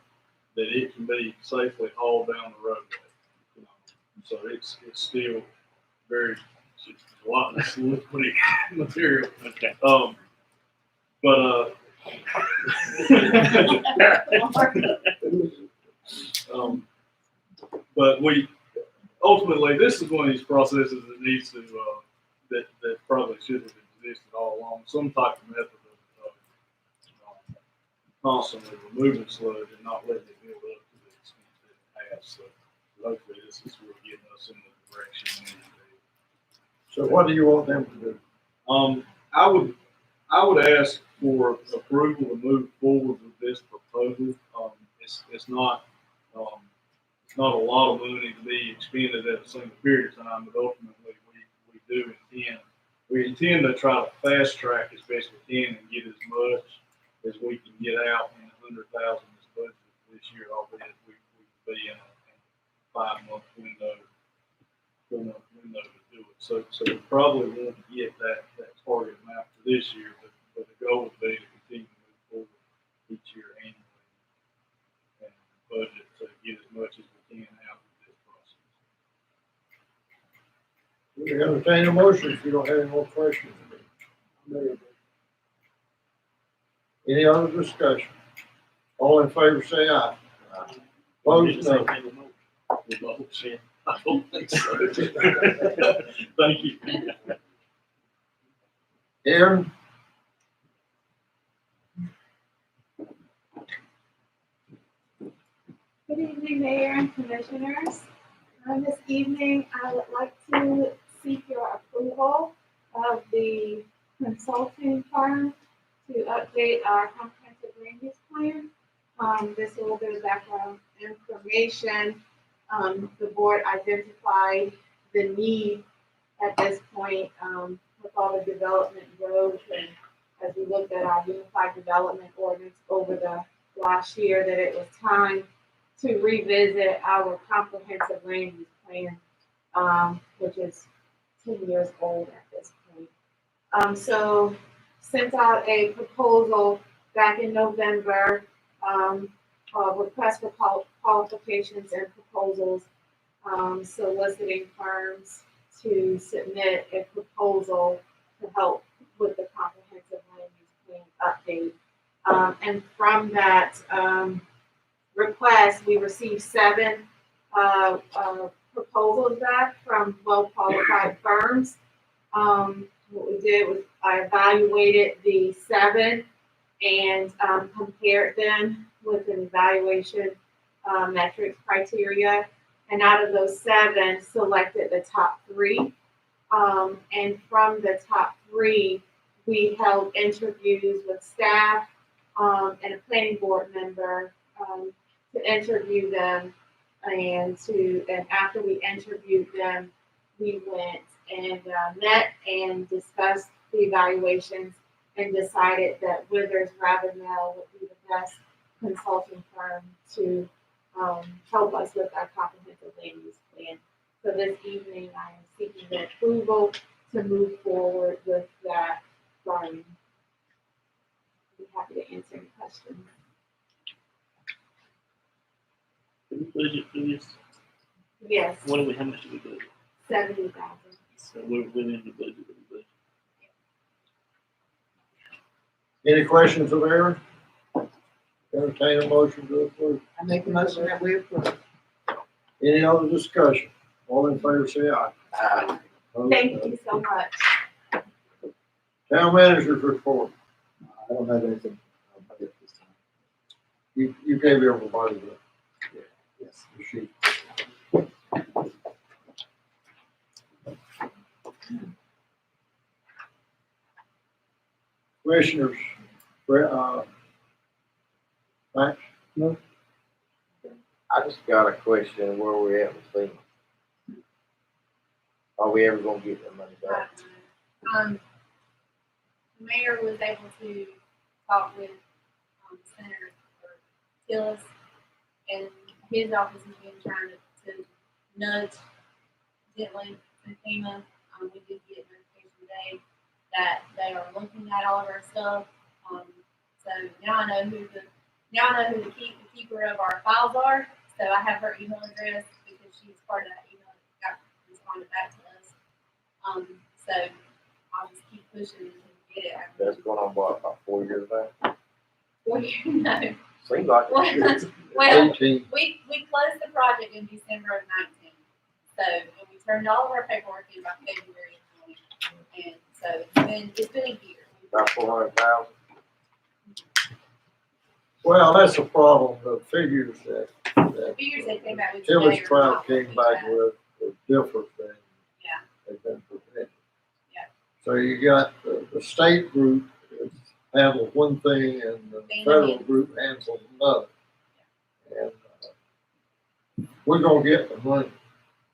that it can be safely hauled down the roadway. So it's still very, it's a lot of slippery material. Okay. But but we ultimately, this is one of these processes that needs to that probably should have existed all along. Some type of method of constantly removing sludge and not letting it build up to the extent that it has. So hopefully, this is really getting us in the direction we need to be. So what do you want them to do? I would ask for approval to move forward with this proposal. It's not a lot of money to be expended at a single period of time, but ultimately we intend to try to fast track as best we can and get as much as we can get out in 100,000 is budgeted this year, albeit we be in a 5-month window. 4-month window to do it. So we probably won't get that target amount for this year, but the goal would be to continue to move forward each year annually and budget to get as much as we can out of this process. We entertain a motion if you don't have any more questions. Any other discussion? All in favor, say aye. Opposed, no. I don't think so. Thank you. Aaron? Good evening, Mayor and Commissioners. This evening, I would like to seek your approval of the consulting firm to update our comprehensive land use plan. This is a little bit of background information. The board identified the need at this point with all the development growth, and as we looked at our unified development ordinance over the last year, that it was time to revisit our comprehensive land use plan, which is 10 years old at this point. So sent out a proposal back in November, request for qualifications and proposals, soliciting firms to submit a proposal to help with the comprehensive land use plan update. And from that request, we received 7 proposals back from well-qualified firms. What we did was I evaluated the 7 and compared them with an evaluation metrics criteria. And out of those 7, selected the top 3. And from the top 3, we held interviews with staff and a planning board member to interview them. And after we interviewed them, we went and met and discussed the evaluations and decided that Withers Ravenel would be the best consulting firm to help us with our comprehensive land use plan. So this evening, I am seeking the approval to move forward with that firm. I'd be happy to answer any questions. Can we budget for this? Yes, What do we? How much do we budget? 70,000. So we're within the budget. Any questions of Aaron? Entertain a motion to approve. I make a motion that we approve. Any other discussion? All in favor, say aye. Opposed, Thank no. you so much. Town manager's report. I don't have anything at this time. You gave everybody Yes. the sheet. Commissioners, Max? I just got a question where we're at with FEMA. Are we ever gonna get that money back? The mayor was able to talk with, Senator Tillis, and his office has been trying to nudge gently to FEMA. We did get notification today that they are looking at all of our stuff. So now I know who the keeper of our files are. So I have her email address because she's part of that email that got responded back to us. So I'll just keep pushing until we get it. That's going on what, about 4 years now? Well, you know, Seems like it. well, 18. we closed the project in December of 19. So, and we turned all of our paperwork in by February of 20. And so it's been a year. About 400,000. Well, that's the problem, the figures that The figures they came back with Tillis today are Trout not came what we back had. with was different than Yeah. they've been presented. Yeah. So you got the state group handles one thing and the FEMA federal handles- group handles another. And we're gonna get the money,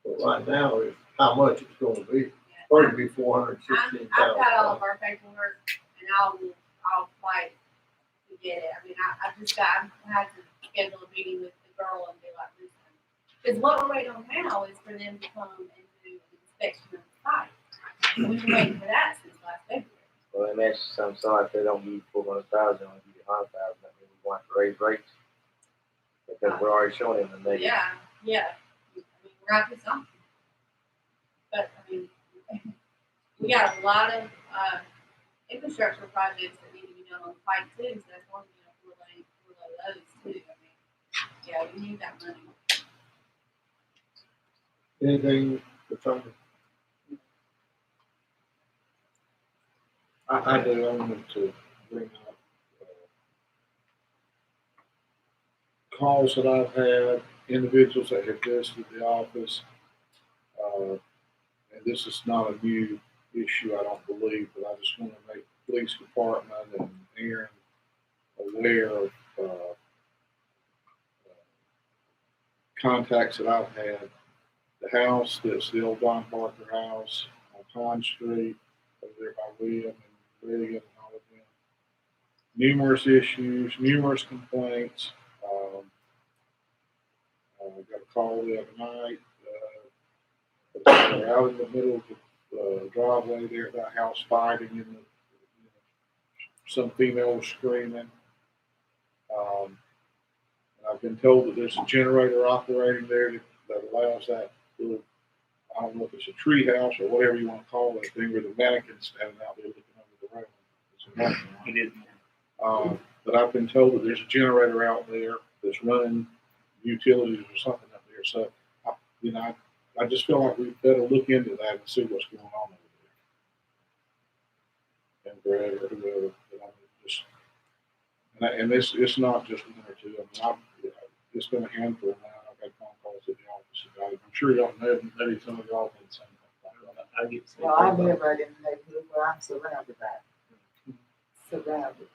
but right now is how much it's gonna be. Yeah. Probably be 416,000. I've got all of our paperwork and I'll fight to get it. I mean, I had to schedule a meeting with the girl and be like, listen. Because what we're waiting on now is for them to come and do an inspection of the site. We've been waiting for that since last February. Well, they mentioned some side, if they don't give you 400,000, they'll give you 100,000, that means we want to raise rates. Because we're already showing them the negative. Yeah. I mean, we're out to something. But, I mean, we got a lot of, infrastructure projects that need to be done on the pipe too, so that's one thing we'll lay those too. I mean, yeah, we need that money. Anything to try to I do, I wanted to bring up calls that I've had, individuals that have visited the office. And this is not a new issue, I don't believe, but I just want to make the police department and Aaron aware of contacts that I've had. The house that's the old Don Parker house on Pond Street, over there by William and Reagan and all of them. Numerous issues, numerous complaints. Got a call the other night. They're out in the middle of the driveway there at that house fighting, and some female was screaming. And I've been told that there's a generator operating there that allows that little, I don't know if it's a tree house or whatever you want to call that thing, where the mannequin's standing out there looking over the railing. It's a mannequin. It is. But I've been told that there's a generator out there that's running utilities or something up there. So, I just feel like we better look into that and see what's going on over there. And Brad or whoever, and this, it's not just one or two. I mean, it's been a handful now. I've had phone calls at the office about it. I'm sure y'all know, maybe some of y'all been saying that. I get some. Well, I live right in the neighborhood where I'm surrounded by it.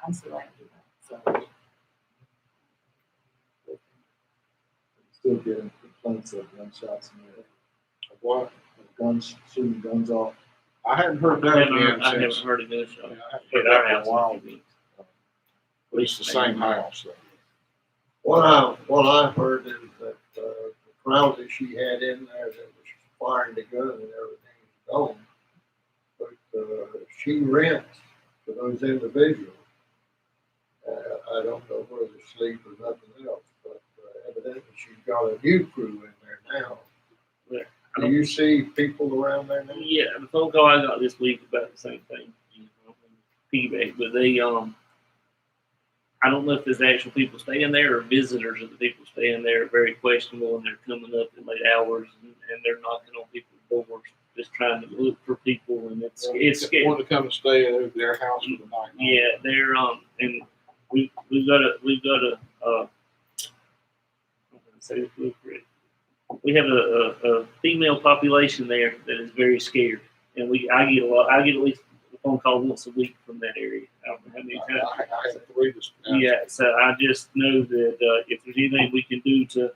I'm surrounded by it, so. Still getting complaints of gunshots in there. What? Of guns, shooting guns off. I hadn't heard I that haven't again heard since. a gunshot. I haven't heard At that our in a house. while. At least the same house. So. What I've heard is that the crowd that she had in there that was firing the gun and everything is gone. But she rents to those individuals. I don't know where they sleep or nothing else, but evidently she's got a new crew in there now. Yeah. Do you see people around there now? Yeah, the phone call I got this week about the same thing. Feedback, but I don't know if there's actual people staying there or visitors of the people staying there. Very questionable, and they're coming up at late hours and they're knocking on people's doors, just trying to look for people, and it's scary. Want to come and stay at their house for the night. Yeah, they're and we've got a I'm gonna say this real quick. We have a female population there that is very scared, and I get at least a phone call once a week from that area. I don't know how many times. I have to read this. Yeah, so I just know that if there's anything we can do to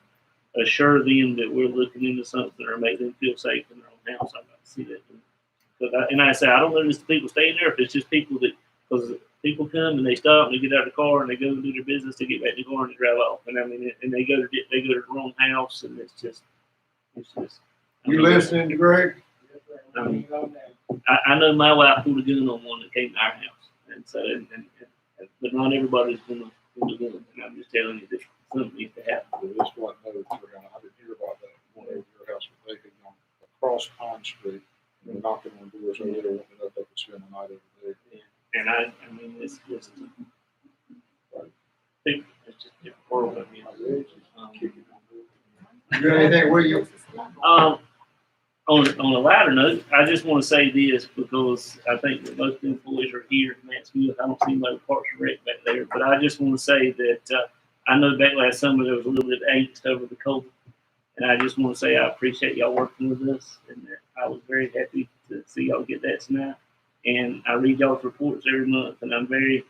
assure them that we're looking into something or make them feel safe in their own house, I'd like to see that. And I say I don't know if it's the people staying there, if it's just people that, because people come and they stop and they get out of the car and they go and do their business, to get back in the car and they drive off. And I mean, and they go to the wrong house, and it's just. You listening to Greg? I mean, I know my wife pulled a gun on one that came to our house, and so but not everybody's gonna pull a gun. And I'm just telling you that something needs to happen. This one, I didn't hear about that one over your house, but they had gone across Pine Street and knocking on doors over there, wanting to know if they could spend the night over there. And I mean, it's just, it's just horrible. I mean, You got anything with you? On a lighter note, I just want to say this because I think that most employees are here in Mansfield. I don't see no Parks and Rec back there, but I just want to say that I know back last summer there was a little bit of angst over the COVID, and I just want to say I appreciate y'all working with us, and that I was very happy to see y'all get that tonight. And I read y'all's reports every month, and I'm very,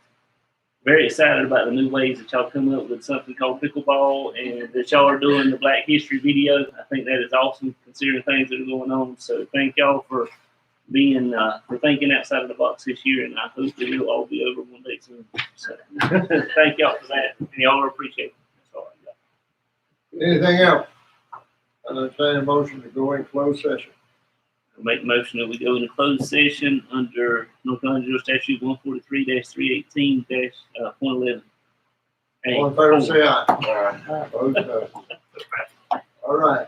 very excited about the new ways that y'all come up with something called pickleball, and that y'all are doing the Black History video. I think that is awesome, considering things that are going on. So thank y'all for being for thinking outside of the box this year, and I hope that it'll all be over one day soon. So thank y'all for that, and y'all are appreciated. That's all I got. Anything else? I entertain a motion to go in closed session. I make a motion that we go into closed session under North Carolina Statute 143-318-.11. All in favor, say aye. Opposed, no. All right.